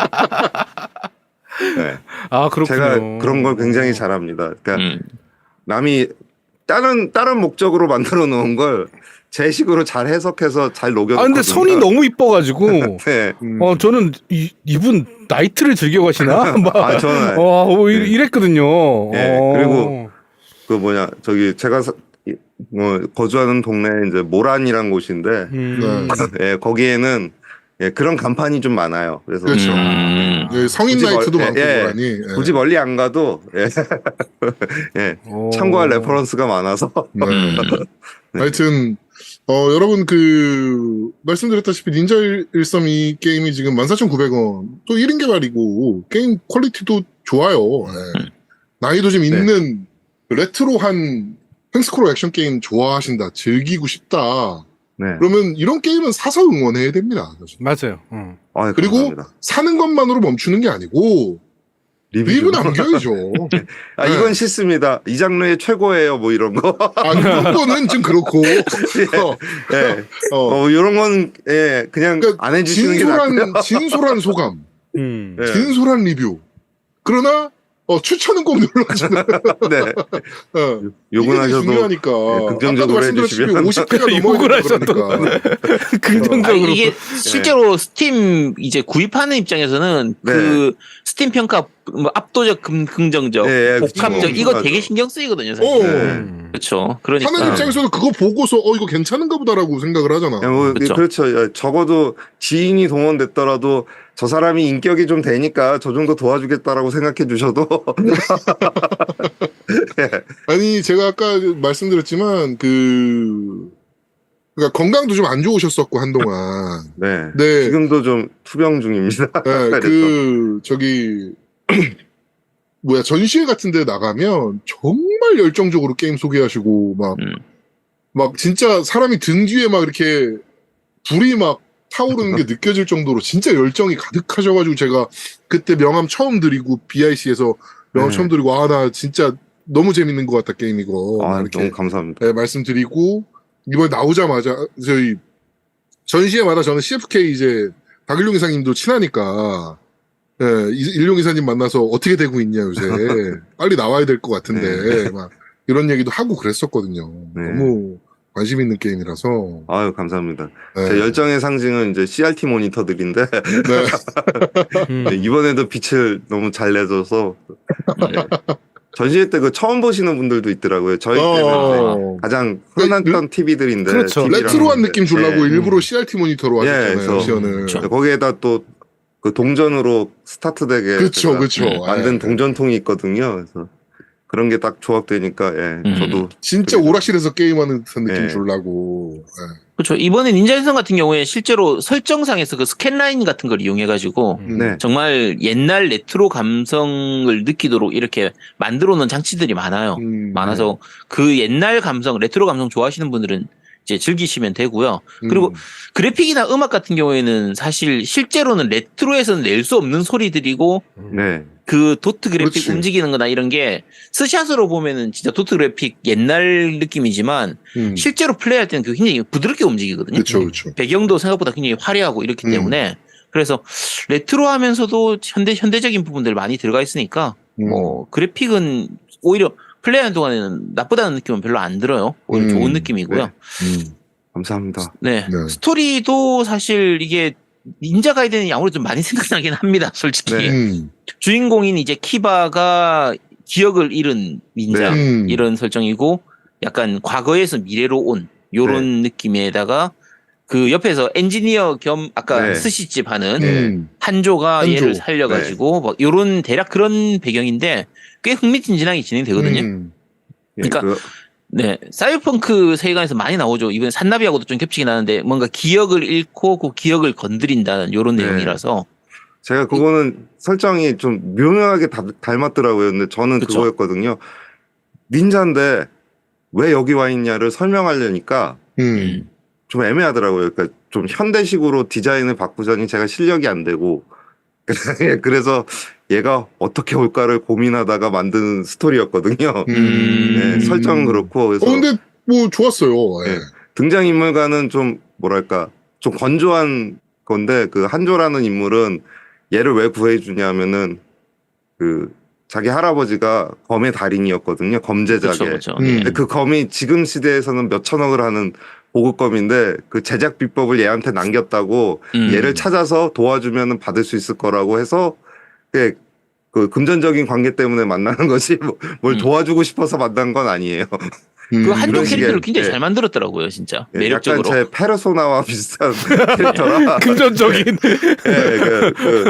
S3: 네.
S4: 그렇군요.
S3: 제가 그런 걸 굉장히 잘합니다. 그러니까 남이 다른 목적으로 만들어 놓은 걸 제 식으로 잘 해석해서 잘 녹여놓거든요.
S4: 근데 손이 너무 이뻐가지고
S3: 네.
S4: 저는 이분 나이트를 즐겨 가시나?
S3: 저는
S4: 이랬거든요.
S3: 네. 그리고 제가 거주하는 동네에 이제 모란이라는 곳인데 예, 거기에는 예, 그런 간판이 좀 많아요. 그래서
S1: 그렇죠. 성인 나이트도 많고 모란이.
S3: 굳이 멀리 안 가도 예, 참고할 레퍼런스가 많아서.
S1: 네. 하여튼 여러분 말씀드렸다시피 닌자 132 게임이 지금 14,900원 또 1인 개발이고 게임 퀄리티도 좋아요. 네. 난이도 좀 있는 레트로한 횡스크롤 액션 게임 좋아하신다, 즐기고 싶다.
S3: 네.
S1: 그러면 이런 게임은 사서 응원해야 됩니다. 사실.
S4: 맞아요.
S1: 그리고
S3: 감사합니다.
S1: 사는 것만으로 멈추는 게 아니고 리뷰 남겨야죠.
S3: 이건 싫습니다. 이 장르의 최고예요. 뭐 이런 거.
S1: 그런 거는 좀 그렇고.
S3: 이런 건 그냥
S1: 그러니까
S3: 안 해주시는 게 낫고요.
S1: 진솔한 소감,
S3: 네.
S1: 진솔한 리뷰. 그러나 추천은 꼭 눌러주세요.
S3: 네.
S1: 욕은
S3: 하셔도
S1: 중요하니까.
S3: 긍정적으로 해주시면
S1: 50회가
S4: 욕을
S1: 넘어야
S4: 하셔도
S1: 그러니까.
S4: 긍정적으로.
S2: 이게 실제로 스팀 이제 구입하는 입장에서는 그 스팀 평가 압도적 긍정적, 복합적 이거 되게 신경 쓰이거든요. 사실. 그렇죠. 그러니까
S1: 하는 입장에서도 그거 보고서 이거 괜찮은가 보다라고 생각을 하잖아.
S3: 그렇죠. 적어도 지인이 동원됐더라도 저 사람이 인격이 좀 되니까 저 정도 도와주겠다라고 생각해 주셔도.
S1: 아니 제가 아까 말씀드렸지만 그러니까 건강도 좀 안 좋으셨었고 한동안.
S3: 네.
S1: 네.
S3: 지금도 좀 투병 중입니다.
S1: 네. 전시회 같은 데 나가면 정말 열정적으로 게임 소개하시고 막 진짜 사람이 등 뒤에 막 이렇게 불이 막 타오르는 게 느껴질 정도로 진짜 열정이 가득하셔가지고 제가 그때 명함 처음 드리고 BIC에서 명함 처음 드리고 나 진짜 너무 재밌는 것 같다 게임 이거. 이렇게
S3: 너무 감사합니다.
S1: 네, 말씀드리고 이번에 나오자마자 저희 전시회마다 저는 CFK 이제 박일용 이사님도 친하니까 일용 이사님 만나서 어떻게 되고 있냐 요새 빨리 나와야 될 것 같은데 막 이런 얘기도 하고 그랬었거든요. 너무 관심 있는 게임이라서.
S3: 아유, 감사합니다.
S1: 네.
S3: 제 열정의 상징은 이제 CRT 모니터들인데
S1: 네.
S3: 이번에도 빛을 너무 잘 내줘서 전시회 때 그 처음 보시는 분들도 있더라고요. 저희 때는 가장 흔했던 TV들인데
S4: 그렇죠.
S1: 레트로한 느낌 주려고
S3: 예.
S1: 일부러 CRT 모니터로 하셨잖아요.
S3: 그래서
S1: 시연을.
S2: 그렇죠.
S3: 거기에다 또 그 동전으로 스타트되게
S1: 그쵸, 그쵸.
S3: 만든
S1: 예.
S3: 동전통이 있거든요. 그래서 그런 게 딱 조합되니까 저도
S1: 진짜 오락실에서 게임하는 듯한 느낌
S3: 예.
S1: 주려고. 예.
S2: 그렇죠. 이번에 닌자현성 같은 경우에 실제로 설정상에서 그 스캔라인 같은 걸 이용해가지고
S3: 네.
S2: 정말 옛날 레트로 감성을 느끼도록 이렇게 만들어 놓은 장치들이 많아요. 많아서 그 옛날 감성, 레트로 감성 좋아하시는 분들은 이제 즐기시면 되고요. 그리고 그래픽이나 음악 같은 경우에는 사실 실제로는 레트로에서는 낼 수 없는 소리들이고
S3: 네.
S2: 그 도트 그래픽
S1: 그렇지.
S2: 움직이는 거나 이런 게 스샷으로 보면은 진짜 도트 그래픽 옛날 느낌이지만 실제로 플레이할 때는 그 굉장히 부드럽게 움직이거든요.
S1: 그쵸, 그쵸.
S2: 배경도 생각보다 굉장히 화려하고 이렇기 때문에 그래서 레트로 하면서도 현대적인 부분들 많이 들어가 있으니까 뭐 그래픽은 오히려 플레이하는 동안에는 나쁘다는 느낌은 별로 안 들어요. 오히려 좋은 느낌이고요.
S3: 감사합니다.
S2: 네. 스토리도 사실 이게 닌자 가이드는 아무래도 좀 많이 생각나긴 합니다. 솔직히. 주인공인 이제 키바가 기억을 잃은 닌자 이런 설정이고 약간 과거에서 미래로 온 요런 느낌에다가 그 옆에서 엔지니어 겸 아까 스시집 하는 한조가 얘를 살려가지고 뭐 요런 대략 그런 배경인데 꽤 흥미진진하게 진행되거든요. 그러니까 네, 사이버펑크 세계관에서 많이 나오죠. 이번에 산나비하고도 좀 겹치긴 하는데 뭔가 기억을 잃고 그 기억을 건드린다는 요런 내용이라서
S3: 제가 그거는 설정이 좀 묘묘하게 닮았더라고요. 근데 저는
S2: 그쵸?
S3: 그거였거든요. 닌자인데 왜 여기 와 있냐를 설명하려니까 좀 애매하더라고요. 그러니까 좀 현대식으로 디자인을 바꾸자니 제가 실력이 안 되고 그래서 얘가 어떻게 올까를 고민하다가 만든 스토리였거든요. 네, 설정은 그렇고 그래서
S1: 근데 뭐 좋았어요. 예.
S3: 등장인물과는 좀 뭐랄까 좀 건조한 건데 그 한조라는 인물은 얘를 왜 구해주냐면은 그 자기 할아버지가 검의 달인이었거든요. 검제작에.
S2: 그렇죠.
S3: 근데 그 검이 지금 시대에서는 몇 천억을 하는 보급검인데 그 제작 비법을 얘한테 남겼다고 얘를 찾아서 도와주면 받을 수 있을 거라고 해서 그 금전적인 관계 때문에 만나는 것이 뭘 도와주고 싶어서 만난 건 아니에요.
S2: 그 한조
S3: 그런
S2: 캐릭터를
S3: 식의,
S2: 굉장히 잘 만들었더라고요, 진짜. 매력적으로.
S3: 약간 제 페르소나와 비슷한 캐릭터라.
S4: 금전적인.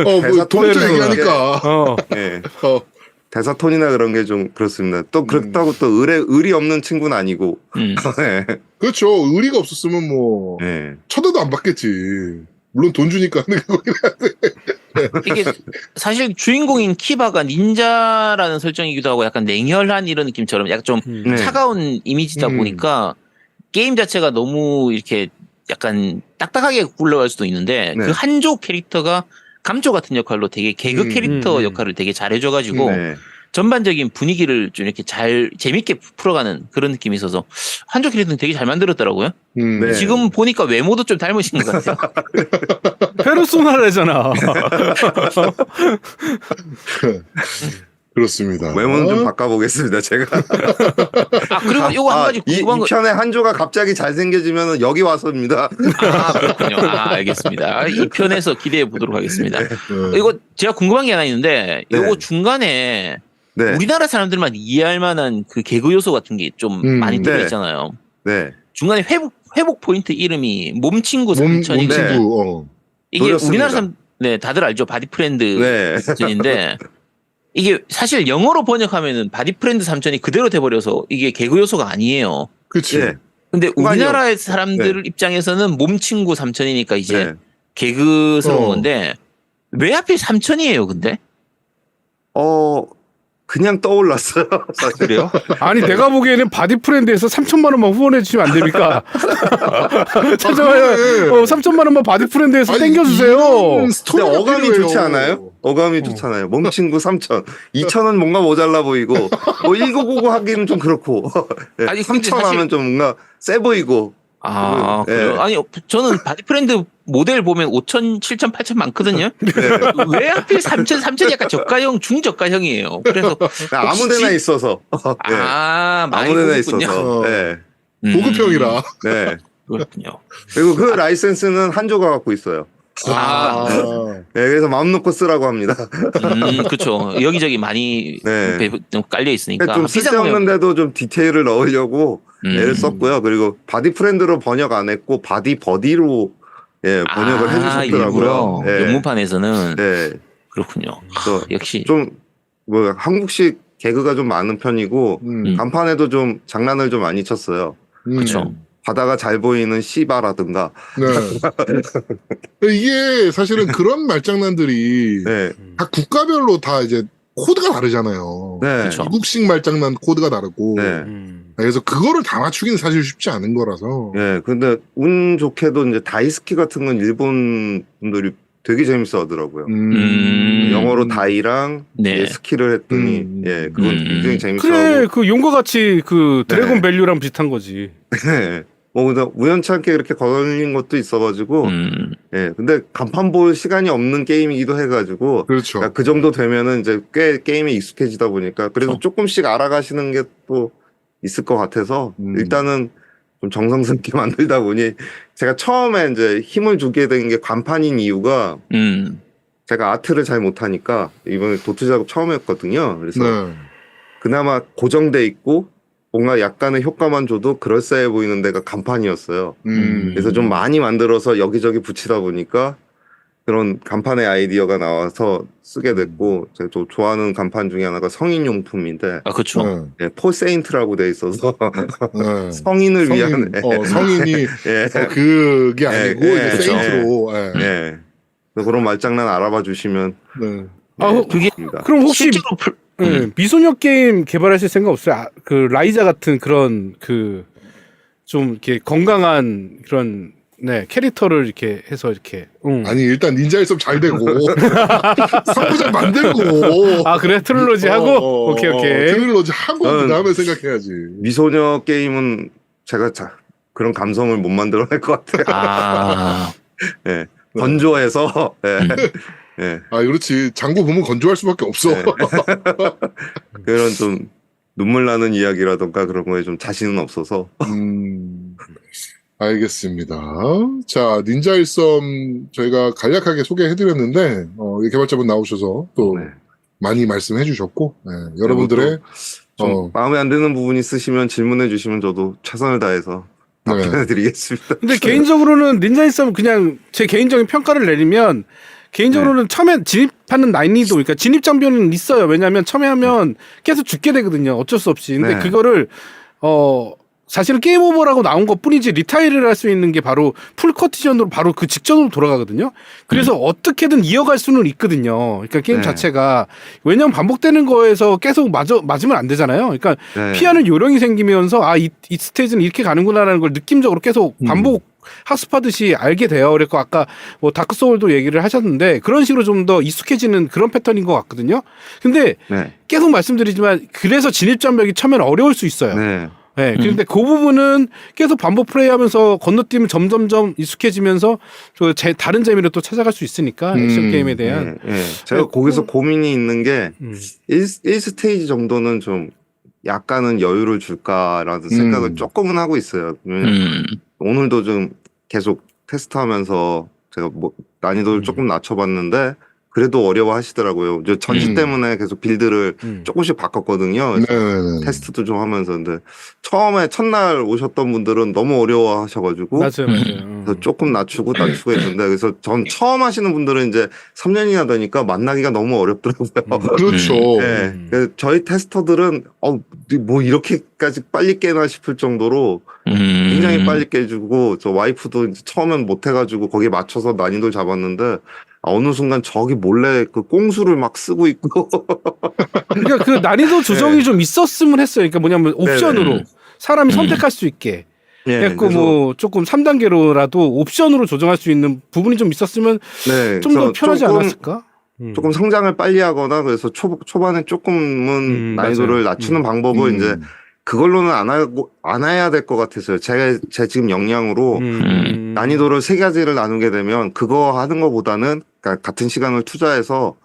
S1: 뭐 돈도 얘기하니까.
S3: 대사 톤이나 그런 게 좀 그렇습니다. 또 그렇다고 또 의리 없는 친구는 아니고.
S1: 그렇죠. 의리가 없었으면 뭐 쳐다도 안 받겠지. 물론 돈 주니까 하는 거긴 한데.
S2: 이게 사실 주인공인 키바가 닌자라는 설정이기도 하고 약간 냉혈한 이런 느낌처럼 약간 좀 차가운 이미지다 보니까 게임 자체가 너무 이렇게 약간 딱딱하게 굴러갈 수도 있는데 그 한조 캐릭터가 감조 같은 역할로 되게 개그 캐릭터 역할을 되게 잘해줘가지고 전반적인 분위기를 좀 이렇게 잘 재밌게 풀어가는 그런 느낌이 있어서 한조 캐릭터는 되게 잘 만들었더라고요. 지금 보니까 외모도 좀 닮으신 것 같아요.
S4: 페르소나래잖아.
S1: 그렇습니다.
S3: 외모는 좀 바꿔보겠습니다, 제가.
S2: 그리고 요거 한 가지 궁금한
S3: 이 편에 한조가 갑자기 잘생겨지면 여기 와서입니다.
S2: 그렇군요. 알겠습니다. 이 편에서 기대해 보도록 하겠습니다. 이거 제가 궁금한 게 하나 있는데 요거 중간에 우리나라 사람들만 이해할 만한 그 개그 요소 같은 게 좀 많이 들어있잖아요. 중간에 회복 포인트 이름이 몸친구 삼천이고
S1: 몸친구.
S2: 이게
S3: 노렸습니다.
S2: 우리나라 사람 다들 알죠. 바디프렌드 수준인데 이게 사실 영어로 번역하면은 바디프렌드 삼천이 그대로 돼버려서 이게 개그 요소가 아니에요.
S1: 그치.
S2: 근데 우리나라 사람들 입장에서는 몸친구 삼천이니까 이제 개그스러운 건데 왜 하필 삼천이에요, 근데?
S3: 그냥 떠올랐어요.
S2: 그래요?
S4: 아니 내가 보기에는 바디프렌드에서 3천만 원만 후원해 주시면 안 됩니까? 찾아와요. 3천만 원만 바디프렌드에서 땡겨주세요.
S3: 근데 어감이 좋지 않아요? 어감이 좋잖아요. 몸친구 3천. 2천은 뭔가 모자라 보이고 뭐 1999 하기는 좀 그렇고
S2: 아니,
S3: 3천 하면 좀 뭔가 세 보이고.
S2: 그래요? 아니 저는 바디프렌드 모델 보면 5천, 7천, 8천 많거든요. 왜 하필 3천? 3천이 약간 저가형, 중저가형이에요. 그래서
S3: 아무데나 있어서.
S2: 많이
S3: 아무데나
S2: 보군요.
S3: 있어서.
S1: 보급형이라.
S3: 네.
S2: 그렇군요.
S3: 그리고 그 라이센스는 한조가 갖고 있어요. 네, 그래서 마음 놓고 쓰라고 합니다.
S2: 그렇죠. 여기저기 많이
S3: 네.
S2: 좀 깔려 있으니까.
S3: 좀 쓸데없는데도 좀 디테일을 넣으려고 애를 썼고요. 그리고 바디 프렌드로 번역 안 했고 바디 버디로 번역을 해주셨더라고요.
S2: 네. 영문판에서는
S3: 네.
S2: 그렇군요. 역시
S3: 좀 뭐 한국식 개그가 좀 많은 편이고 간판에도 좀 장난을 좀 많이 쳤어요.
S2: 그렇죠.
S3: 바다가 잘 보이는 시바라든가.
S1: 네. 이게 사실은 그런 말장난들이
S3: 네.
S1: 각 국가별로 다 이제 코드가 다르잖아요.
S3: 네.
S2: 그쵸.
S1: 미국식 말장난 코드가 다르고.
S3: 네.
S1: 그래서 그거를 다 맞추기는 사실 쉽지 않은 거라서.
S3: 네. 근데 운 좋게도 이제 다이스키 같은 건 일본 분들이 되게 재밌어 하더라고요. 영어로 다이랑 스키를 했더니 그건 굉장히 재밌어 하고.
S4: 그래, 그 용과 같이 그 드래곤 밸류랑 비슷한 거지.
S3: 네. 뭐 근데 우연찮게 그렇게 걸린 것도 있어가지고, 근데 간판 볼 시간이 없는 게임이기도 해가지고,
S1: 그렇죠.
S3: 그러니까 그 정도 되면은 이제 꽤 게임에 익숙해지다 보니까 그래도 조금씩 알아가시는 게 또 있을 것 같아서 일단은 좀 정성스럽게 만들다 보니 제가 처음에 이제 힘을 주게 된 게 간판인 이유가 제가 아트를 잘 못하니까 이번에 도트 작업 처음 했거든요. 그래서 그나마 고정돼 있고 뭔가 약간의 효과만 줘도 그럴싸해 보이는 데가 간판이었어요. 그래서 좀 많이 만들어서 여기저기 붙이다 보니까 그런 간판의 아이디어가 나와서 쓰게 됐고 제가 좀 좋아하는 간판 중에 하나가 성인용품인데
S2: 그렇죠.
S3: 포세인트라고 돼 있어서 성인을 위한
S1: 성인이 그게 아니고 이제
S3: 그쵸.
S1: 세인트로
S3: 그런 말장난 알아봐 주시면
S2: 그게
S4: 그럼 혹시
S2: 실제로
S4: 미소녀 게임 개발하실 생각 없어요? 그 라이자 같은 그런 그 좀 이렇게 건강한 그런 캐릭터를 이렇게 해서 이렇게.
S1: 아니 일단 닌자 일섭 잘 되고 3부작 만들고.
S4: 그래? 트릴로지 하고? 오케이.
S1: 트릴로지 하고 그 다음에 생각해야지.
S3: 미소녀 게임은 제가 그런 감성을 못 만들어낼 것 같아요. 건조해서.
S1: 그렇지. 장고 보면 건조할 수밖에 없어.
S3: 그런 좀 눈물 나는 이야기라던가 그런 거에 좀 자신은 없어서.
S1: 알겠습니다. 자, 닌자 일섬 저희가 간략하게 소개해드렸는데 개발자분 나오셔서 또 많이 말씀해주셨고 여러분들의
S3: 좀 마음에 안 드는 부분 있으시면 질문해 주시면 저도 최선을 다해서 답변해드리겠습니다.
S4: 근데 개인적으로는 닌자 일섬 그냥 제 개인적인 평가를 내리면 개인적으로는 처음에 진입하는 난이도, 그러니까 진입 장벽은 있어요. 왜냐하면 처음에 하면 계속 죽게 되거든요. 어쩔 수 없이. 근데 그거를 사실은 게임 오버라고 나온 것 뿐이지 리타일을 할 수 있는 게 바로 풀 커티션으로 바로 그 직전으로 돌아가거든요. 그래서 어떻게든 이어갈 수는 있거든요. 그러니까 게임 자체가. 왜냐면 반복되는 거에서 계속 맞으면 안 되잖아요. 그러니까 피하는 요령이 생기면서 이 스테이지는 이렇게 가는구나라는 걸 느낌적으로 계속 반복 학습하듯이 알게 돼요. 그래서 아까 뭐 다크 소울도 얘기를 하셨는데 그런 식으로 좀 더 익숙해지는 그런 패턴인 것 같거든요. 근데 계속 말씀드리지만 그래서 진입 장벽이 처음엔 어려울 수 있어요. 그런데 그 부분은 계속 반복 플레이하면서 건너뛰면 점점점 익숙해지면서 다른 재미를 또 찾아갈 수 있으니까 액션 게임에 대한.
S3: 제가 거기서 고민이 있는 게 1스테이지 정도는 좀 약간은 여유를 줄까라는 생각을 조금은 하고 있어요. 오늘도 좀 계속 테스트하면서 제가 뭐 난이도를 조금 낮춰봤는데 그래도 어려워하시더라고요. 전시 때문에 계속 빌드를 조금씩 바꿨거든요. 그래서 테스트도 좀 하면서. 근데 처음에 첫날 오셨던 분들은 너무 어려워하셔가지고
S4: 맞아요.
S3: 그래서 조금 낮추고 했는데 그래서 전 처음 하시는 분들은 이제 3년이나 되니까 만나기가 너무 어렵더라고요.
S1: 그렇죠.
S3: 그래서 저희 테스터들은 뭐 이렇게까지 빨리 깨나 싶을 정도로 굉장히 빨리 깨주고 저 와이프도 이제 처음엔 못해가지고 거기에 맞춰서 난이도를 잡았는데 어느 순간 저기 몰래 그 꽁수를 막 쓰고 있고.
S4: 그러니까 그 난이도 조정이 좀 있었으면 했어요. 그러니까 뭐냐면 옵션으로 사람이 선택할 수 있게. 그래서 뭐 조금 3단계로라도 옵션으로 조정할 수 있는 부분이 좀 있었으면 좀 더 편하지 않았을까?
S3: 조금 성장을 빨리 하거나 그래서 초반에 조금은 난이도를 낮추는 방법을 이제 그걸로는 안 해야 될 것 같아서요. 제 지금 역량으로 난이도를 3가지를 나누게 되면 그거 하는 것보다는 그러니까 같은 시간을 투자해서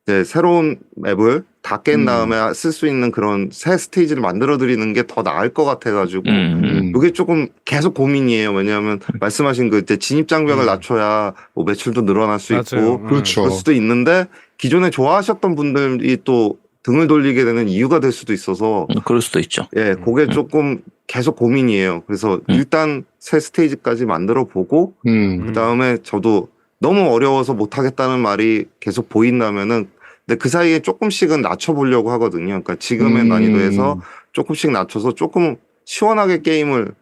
S3: 이제 새로운 맵을 다 깬 다음에 쓸 수 있는 그런 새 스테이지를 만들어 드리는 게 더 나을 것 같아가지고 이게 조금 계속 고민이에요. 왜냐하면 말씀하신 그 이제 진입 장벽을 낮춰야 뭐 매출도 늘어날 수 있고
S1: 그렇죠.
S3: 그럴 수도 있는데 기존에 좋아하셨던 분들이 또 등을 돌리게 되는 이유가 될 수도 있어서
S2: 그럴 수도 있죠.
S3: 예, 그게 조금 계속 고민이에요. 그래서 일단 새 스테이지까지 만들어 보고 그 다음에 저도 너무 어려워서 못 하겠다는 말이 계속 보인다면은 근데 그 사이에 조금씩은 낮춰보려고 하거든요. 그러니까 지금의 난이도에서 조금씩 낮춰서 조금 시원하게 게임을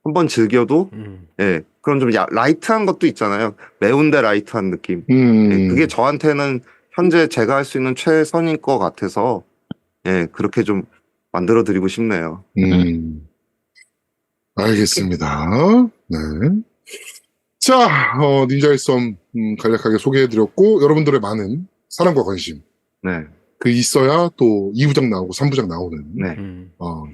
S3: 한번 즐겨도 예, 그런 좀 라이트한 것도 있잖아요. 매운데 라이트한 느낌. 예, 그게 저한테는 현재 제가 할 수 있는 최선인 것 같아서 예, 그렇게 좀 만들어 드리고 싶네요.
S1: 알겠습니다. 네. 자, 닌자의 썸 간략하게 소개해드렸고 여러분들의 많은 사랑과 관심
S3: 네.
S1: 그 있어야 또 2부작 나오고 3부작 나오는
S3: 네.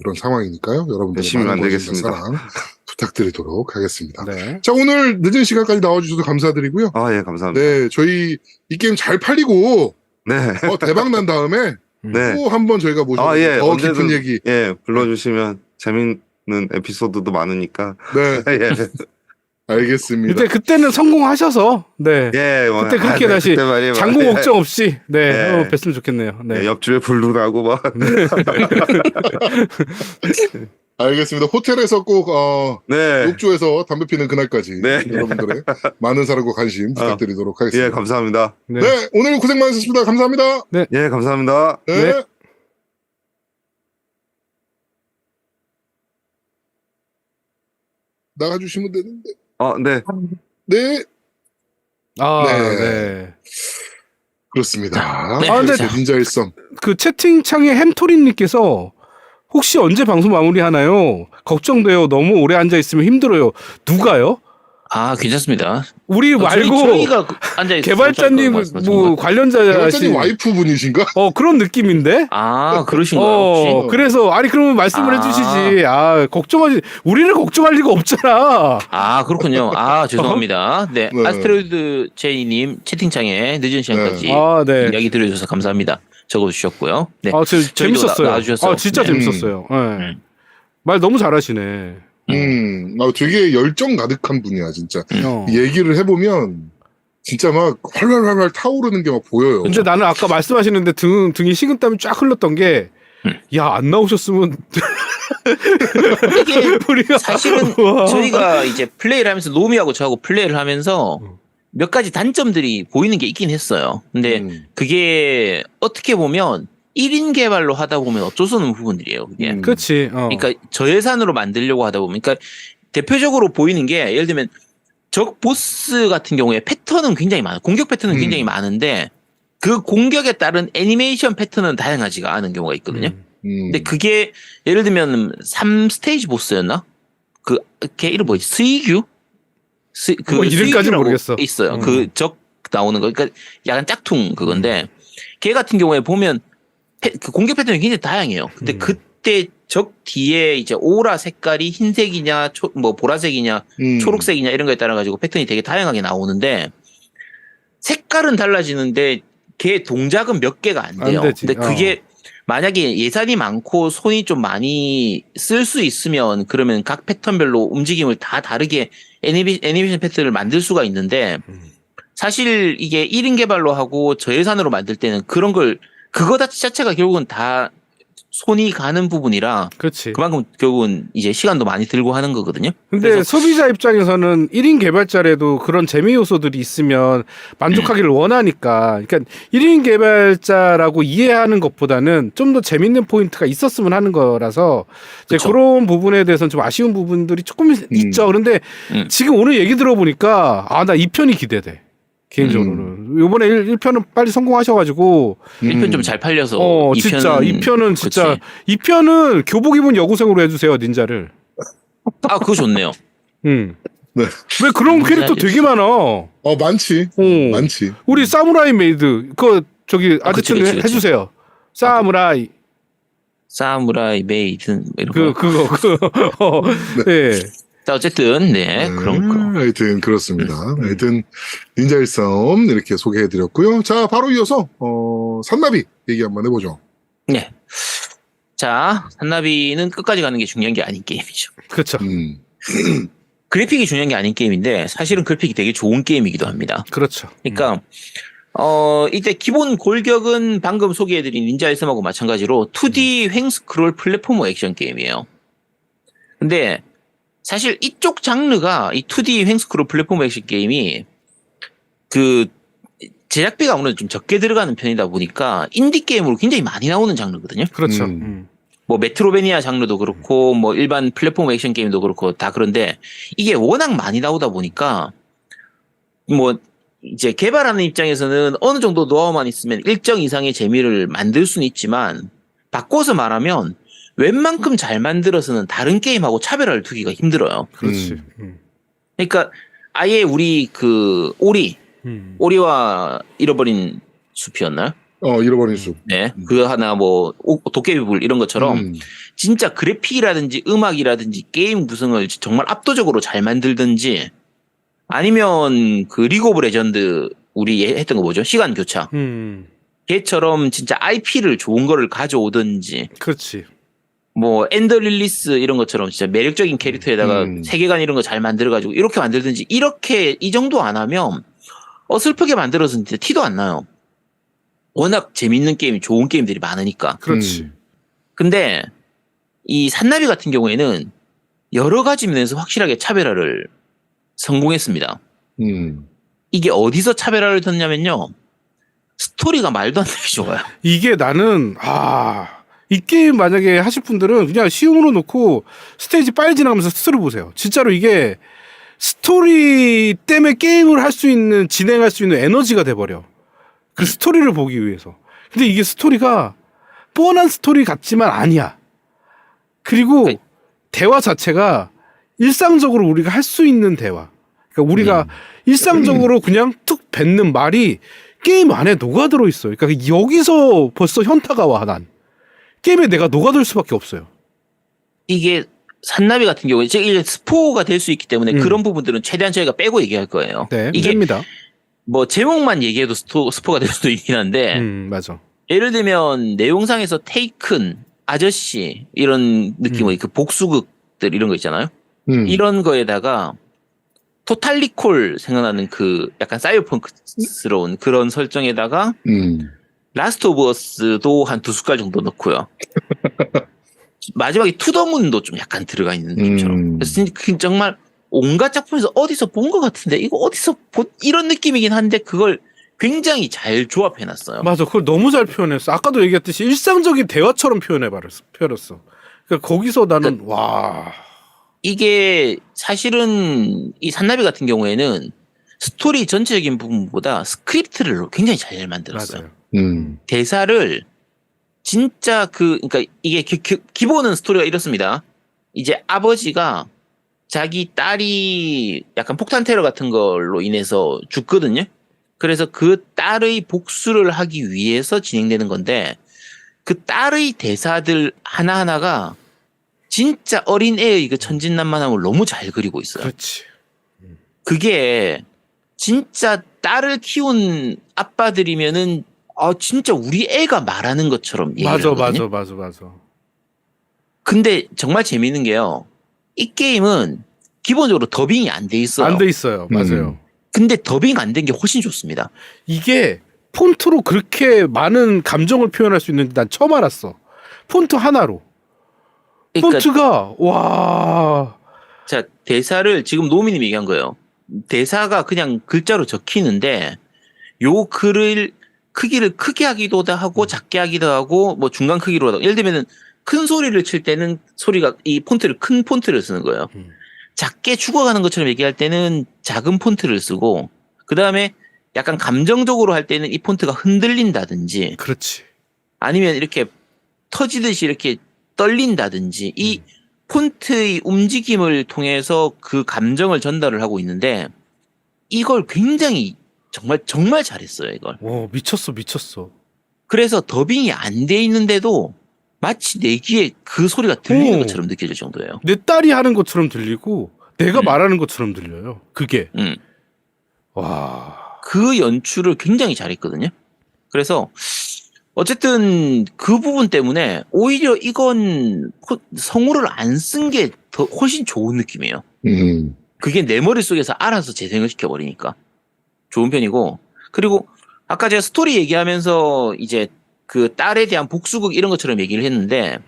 S1: 이런 상황이니까요. 여러분들의
S3: 열심히
S1: 많은 관심과
S3: 만들겠습니다.
S1: 사랑 부탁드리도록 하겠습니다.
S4: 네.
S1: 자, 오늘 늦은 시간까지 나와주셔서 감사드리고요.
S3: 아, 예, 감사합니다.
S1: 네, 저희 이 게임 잘 팔리고
S3: 네.
S1: 대박 난 다음에
S3: 네.
S1: 또 한번 저희가 모셔서
S3: 예,
S1: 더
S3: 언제든,
S1: 깊은 얘기.
S3: 예, 불러주시면 재밌는 에피소드도 많으니까.
S1: 네,
S3: 예.
S1: 알겠습니다.
S4: 이제 그때는 성공하셔서 네.
S3: 예, 뭐,
S4: 그때 그렇게
S3: 네,
S4: 다시
S3: 그때 말이에요.
S4: 장고
S3: 예.
S4: 걱정 없이 네,
S3: 예.
S4: 뵀으면 좋겠네요. 네.
S3: 예, 옆집에 불도 나고 막.
S1: 알겠습니다. 호텔에서 꼭
S3: 네.
S1: 욕조에서 담배 피는 그날까지
S3: 네.
S1: 여러분들의 많은 사랑과 관심 부탁드리도록 하겠습니다.
S3: 예, 감사합니다.
S4: 네.
S1: 네, 오늘 고생 많으셨습니다. 감사합니다.
S3: 예, 감사합니다.
S1: 네.
S4: 네.
S1: 나가주시면 되는데.
S3: 네.
S1: 네,
S4: 아,
S1: 네.
S4: 네.
S1: 그렇습니다.
S2: 네,
S4: 아, 근데
S1: 닌자의 썸.
S4: 그 채팅창에 햄토리님께서 혹시 언제 방송 마무리하나요? 걱정돼요. 너무 오래 앉아 있으면 힘들어요. 누가요?
S2: 아, 괜찮습니다.
S4: 우리 말고
S2: 저희가 앉아있어서
S4: 개발자님 뭐 관련자시
S1: 개발자님 와이프분이신가?
S4: 그런 느낌인데?
S2: 아, 그러신가요? 혹시?
S4: 그래서 아니 그러면 말씀을 해주시지. 걱정하지. 우리를 걱정할 리가 없잖아.
S2: 아, 그렇군요. 아, 죄송합니다. 네.
S1: 네.
S2: 아스트로이드 제이님 채팅창에 늦은 시간까지
S4: 네.
S2: 이야기 들려주셔서 감사합니다. 적어주셨고요. 네.
S4: 저희도
S2: 재밌었어요.
S4: 재밌었어요. 진짜
S2: 네.
S4: 재밌었어요. 네. 말 너무 잘하시네.
S1: 되게 열정 가득한 분이야, 진짜.
S4: 어.
S1: 얘기를 해보면, 진짜 막 활활활활 타오르는 게 막 보여요.
S4: 근데 나는 아까 말씀하시는데 등이 식은땀이 쫙 흘렀던 게, 야, 안 나오셨으면.
S2: 이게
S4: 우리가
S2: 사실은 저희가 이제 플레이를 하면서 노미하고 저하고 플레이를 하면서 몇 가지 단점들이 보이는 게 있긴 했어요. 근데 그게 어떻게 보면 1인 개발로 하다 보면 어쩔 수 없는 부분들이에요. 그게.
S4: 그렇지.
S2: 그러니까 저예산으로 만들려고 하다 보면, 그러니까 대표적으로 보이는 게 예를 들면 적 보스 같은 경우에 패턴은 굉장히 많아요. 공격 패턴은 굉장히 많은데 그 공격에 따른 애니메이션 패턴은 다양하지가 않은 경우가 있거든요. 근데 그게 예를 들면 3스테이지 보스였나? 걔 이름 뭐지? 스이규?
S4: 이름까지는 모르겠어.
S2: 있어요. 그 적 나오는 거. 그러니까 약간 짝퉁 그건데 걔 같은 경우에 보면 그 공격 패턴이 굉장히 다양해요. 근데 그때 적 뒤에 이제 오라 색깔이 흰색이냐, 뭐 보라색이냐, 초록색이냐 이런 거에 따라 가지고 패턴이 되게 다양하게 나오는데 색깔은 달라지는데 걔 동작은 몇 개가 안 돼요. 근데 그게 만약에 예산이 많고 손이 좀 많이 쓸 수 있으면 그러면 각 패턴별로 움직임을 다 다르게 애니메이션 패턴을 만들 수가 있는데 사실 이게 1인 개발로 하고 저예산으로 만들 때는 그런 걸 그거 자체가 결국은 다 손이 가는 부분이라
S4: 그렇지.
S2: 그만큼 결국은 이제 시간도 많이 들고 하는 거거든요.
S4: 근데
S2: 그래서
S4: 소비자 입장에서는 1인 개발자라도 그런 재미 요소들이 있으면 만족하기를 원하니까. 그러니까 1인 개발자라고 이해하는 것보다는 좀 더 재밌는 포인트가 있었으면 하는 거라서 이제
S2: 그쵸.
S4: 그런 부분에 대해서는 좀 아쉬운 부분들이 조금 있죠. 그런데 지금 오늘 얘기 들어보니까 나 2편이 기대돼. 개인적으로는. 요번에 1편은 빨리 성공하셔가지고.
S2: 1편 좀 잘 팔려서.
S4: 진짜. 2편은 진짜. 2편은 교복 입은 여고생으로 해주세요, 닌자를.
S2: 아, 그거 좋네요.
S1: 네.
S4: 왜 그런 캐릭터 되게 많아.
S1: 많지. 많지.
S4: 우리 사무라이 메이드. 아저씨는
S2: 그치.
S4: 해주세요. 사무라이
S2: 메이든. 이런 거.
S4: 그거. 네.
S2: 자, 어쨌든, 네, 그런 거.
S1: 하여튼 그렇습니다. 하여튼 닌자 일섬 이렇게 소개해드렸고요. 자, 바로 이어서 산나비 얘기 한번 해보죠.
S2: 네. 자, 산나비는 끝까지 가는 게 중요한 게 아닌 게임이죠.
S4: 그렇죠.
S2: 그래픽이 중요한 게 아닌 게임인데 사실은 그래픽이 되게 좋은 게임이기도 합니다.
S4: 그렇죠.
S2: 그러니까 이때 기본 골격은 방금 소개해드린 닌자 일섬하고 마찬가지로 2D 횡스크롤 플랫포머 액션 게임이에요. 근데 사실 이쪽 장르가 이 2D 횡스크롤 플랫포머 액션 게임이 그 제작비가 아무래도 좀 적게 들어가는 편이다 보니까 인디 게임으로 굉장히 많이 나오는 장르거든요.
S4: 그렇죠.
S2: 뭐 메트로베니아 장르도 그렇고 뭐 일반 플랫폼 액션 게임도 그렇고 다 그런데 이게 워낙 많이 나오다 보니까 뭐 이제 개발하는 입장에서는 어느 정도 노하우만 있으면 일정 이상의 재미를 만들 수는 있지만 바꿔서 말하면 웬만큼 잘 만들어서는 다른 게임하고 차별화를 두기가 힘들어요.
S4: 그렇지.
S2: 그러니까 아예 우리 그 오리와 잃어버린 숲이었나요?
S1: 잃어버린 숲.
S2: 네. 그 하나 뭐 도깨비불 이런 것처럼 진짜 그래픽이라든지 음악이라든지 게임 구성을 정말 압도적으로 잘 만들든지 아니면 그 리그 오브 레전드 우리 했던 거 뭐죠? 시간 교차. 걔처럼 진짜 IP를 좋은 거를 가져오든지.
S4: 그렇지.
S2: 뭐 엔더 릴리스 이런 것처럼 진짜 매력적인 캐릭터에다가 세계관 이런 거 잘 만들어가지고 이렇게 만들든지 이렇게 이 정도 안 하면 어설프게 만들어서 진짜 티도 안 나요. 워낙 재밌는 게임이 좋은 게임들이 많으니까.
S4: 그렇지.
S2: 근데 이 산나비 같은 경우에는 여러 가지 면에서 확실하게 차별화를 성공했습니다. 이게 어디서 차별화를 뒀냐면요. 스토리가 말도 안 되게 좋아요.
S4: 이게 나는 이 게임 만약에 하실 분들은 그냥 쉬움으로 놓고 스테이지 빨리 지나가면서 스스로 보세요. 진짜로 이게 스토리 때문에 게임을 할 수 있는 진행할 수 있는 에너지가 돼버려. 그 스토리를 보기 위해서. 근데 이게 스토리가 뻔한 스토리 같지만 아니야. 그리고 대화 자체가 일상적으로 우리가 할 수 있는 대화. 그러니까 우리가 일상적으로 그냥 툭 뱉는 말이 게임 안에 녹아들어 있어요. 그러니까 여기서 벌써 현타가 와, 난. 게임에 내가 녹아들 수밖에 없어요.
S2: 이게 산나비 같은 경우에 이게 스포가 될 수 있기 때문에 그런 부분들은 최대한 저희가 빼고 얘기할 거예요.
S4: 네,
S2: 이게
S4: 뺍니다.
S2: 뭐 제목만 얘기해도 스포가 될 수도 있긴 한데
S4: 맞아.
S2: 예를 들면 내용상에서 테이큰, 아저씨 이런 느낌의 그 복수극들 이런 거 있잖아요. 이런 거에다가 토탈리콜 생각나는 그 약간 사이버펑크스러운 그런 설정에다가 라스트 오브 어스도 한 2숟갈 정도 넣고요. 마지막에 투더문도 좀 약간 들어가 있는 느낌처럼. 그래서 정말 온갖 작품에서 어디서 본 것 같은데 이거 어디서 이런 느낌이긴 한데 그걸 굉장히 잘 조합해놨어요.
S4: 맞아, 그걸 너무 잘 표현했어. 아까도 얘기했듯이 일상적인 대화처럼 표현했어. 그러니까 거기서 나는 와.
S2: 이게 사실은 이 산나비 같은 경우에는 스토리 전체적인 부분보다 스크립트를 굉장히 잘 만들었어요. 대사를 진짜 그러니까 이게 기본은 스토리가 이렇습니다. 이제 아버지가 자기 딸이 약간 폭탄 테러 같은 걸로 인해서 죽거든요. 그래서 그 딸의 복수를 하기 위해서 진행되는 건데 그 딸의 대사들 하나하나가 진짜 어린애의 그 천진난만함을 너무 잘 그리고 있어요.
S4: 그렇지.
S2: 그게 진짜 딸을 키운 아빠들이면은 진짜 우리 애가 말하는 것처럼 얘기를 하거든요.
S4: 맞아.
S2: 근데 정말 재밌는 게요. 이 게임은 기본적으로 더빙이 안 돼 있어요.
S4: 안 돼 있어요. 맞아요.
S2: 근데 더빙 안 된 게 훨씬 좋습니다.
S4: 이게 폰트로 그렇게 많은 감정을 표현할 수 있는지 난 처음 알았어. 폰트 하나로.
S2: 그러니까
S4: 폰트가 와.
S2: 자, 대사를 지금 노미님이 얘기한 거예요. 대사가 그냥 글자로 적히는데 요 글을 크기를 크게 하기도 하고 작게 하기도 하고 뭐 중간 크기로 하고 예를 들면은 큰 소리를 칠 때는 소리가 이 폰트를 큰 폰트를 쓰는 거예요. 작게 죽어가는 것처럼 얘기할 때는 작은 폰트를 쓰고 그 다음에 약간 감정적으로 할 때는 이 폰트가 흔들린다든지
S4: 그렇지.
S2: 아니면 이렇게 터지듯이 이렇게 떨린다든지 이 폰트의 움직임을 통해서 그 감정을 전달을 하고 있는데 이걸 굉장히 정말 잘했어요, 이걸.
S4: 오, 미쳤어.
S2: 그래서 더빙이 안 돼 있는데도 마치 내 귀에 그 소리가 들리는 것처럼 느껴질 정도예요.
S4: 내 딸이 하는 것처럼 들리고 내가 말하는 것처럼 들려요. 그게. 와.
S2: 그 연출을 굉장히 잘했거든요. 그래서 어쨌든 그 부분 때문에 오히려 이건 성우를 안 쓴 게 더 훨씬 좋은 느낌이에요. 그게 내 머릿속에서 알아서 재생을 시켜버리니까 좋은 편이고, 그리고 아까 제가 스토리 얘기하면서 이제 그 딸에 대한 복수극 이런 것처럼 얘기를 했는데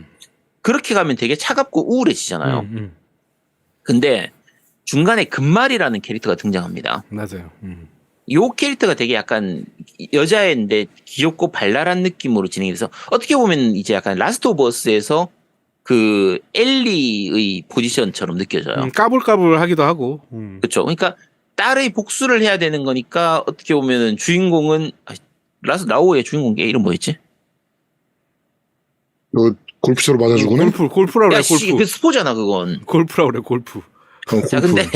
S2: 그렇게 가면 되게 차갑고 우울해지잖아요. 근데 중간에 금말이라는 캐릭터가 등장합니다.
S4: 맞아요.
S2: 요 캐릭터가 되게 약간 여자애인데 귀엽고 발랄한 느낌으로 진행이 돼서 어떻게 보면 이제 약간 라스트 오브 어스에서 그 엘리의 포지션처럼 느껴져요.
S4: 까불까불하기도 하고.
S2: 그렇죠. 그러니까 딸의 복수를 해야 되는 거니까 어떻게 보면은 주인공은 라오의 주인공 걔 이름 뭐였지?
S1: 골프처로 맞아주고는?
S4: 골프라 그래.
S2: 야, 씨, 그 스포잖아 그건.
S4: 골프라 그래. 골프.
S2: 자, 근데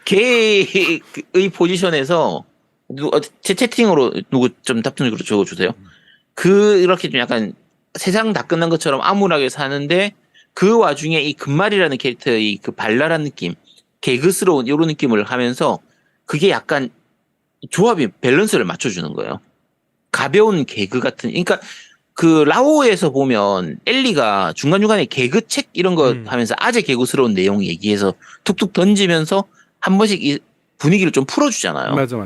S2: 걔의 포지션에서 제 채팅으로 누구 좀 답 좀 적어주세요. 이렇게 좀 약간 세상 다 끝난 것처럼 암울하게 사는데 그 와중에 이 금말이라는 캐릭터의 그 발랄한 느낌, 개그스러운 이런 느낌을 하면서 그게 약간 조합이 밸런스를 맞춰주는 거예요. 가벼운 개그 같은, 그러니까 그 라오에서 보면 엘리가 중간중간에 개그책 이런 거 하면서 아재 개그스러운 내용 얘기해서 툭툭 던지면서 한 번씩 이 분위기를 좀 풀어주잖아요.
S4: 맞아.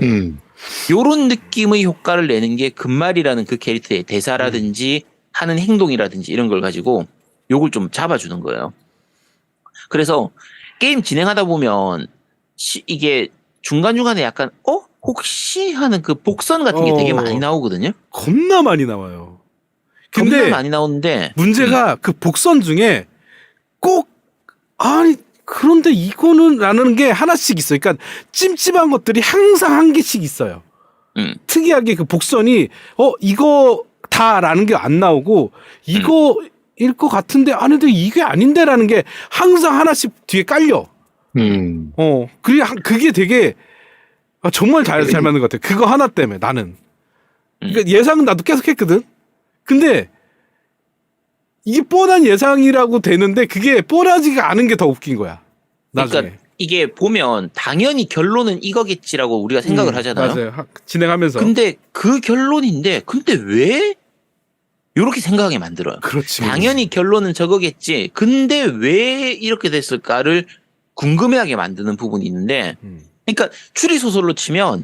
S2: 요런 느낌의 효과를 내는 게 금말이라는 그 캐릭터의 대사라든지 하는 행동이라든지 이런 걸 가지고 요걸 좀 잡아주는 거예요. 그래서 게임 진행하다 보면 이게 중간중간에 약간 혹시 하는 그 복선 같은 게 되게 많이 나오거든요.
S4: 겁나 많이 나와요.
S2: 근데
S4: 근데
S2: 많이 나오는데
S4: 문제가 그 복선 중에 꼭 그런데 이거는 라는 게 하나씩 있어요. 그러니까 찜찜한 것들이 항상 한 개씩 있어요. 특이하게 그 복선이 이거다라는 게 안 나오고 이거일 것 같은데 아닌데 이게 아닌데라는 게 항상 하나씩 뒤에 깔려. 그게 되게 정말 잘 맞는 것 같아요. 그거 하나 때문에 나는. 그러니까 예상은 나도 계속 했거든. 근데 이게 뻔한 예상이라고 되는데 그게 뻔하지가 않은 게 더 웃긴 거야. 나중에.
S2: 그러니까 이게 보면 당연히 결론은 이거겠지라고 우리가 생각을 하잖아요.
S4: 맞아요. 진행하면서.
S2: 근데 그 결론인데 근데 왜 이렇게 생각하게 만들어요.
S4: 그렇지.
S2: 당연히 결론은 저거겠지. 근데 왜 이렇게 됐을까를 궁금해하게 만드는 부분이 있는데 그러니까 추리 소설로 치면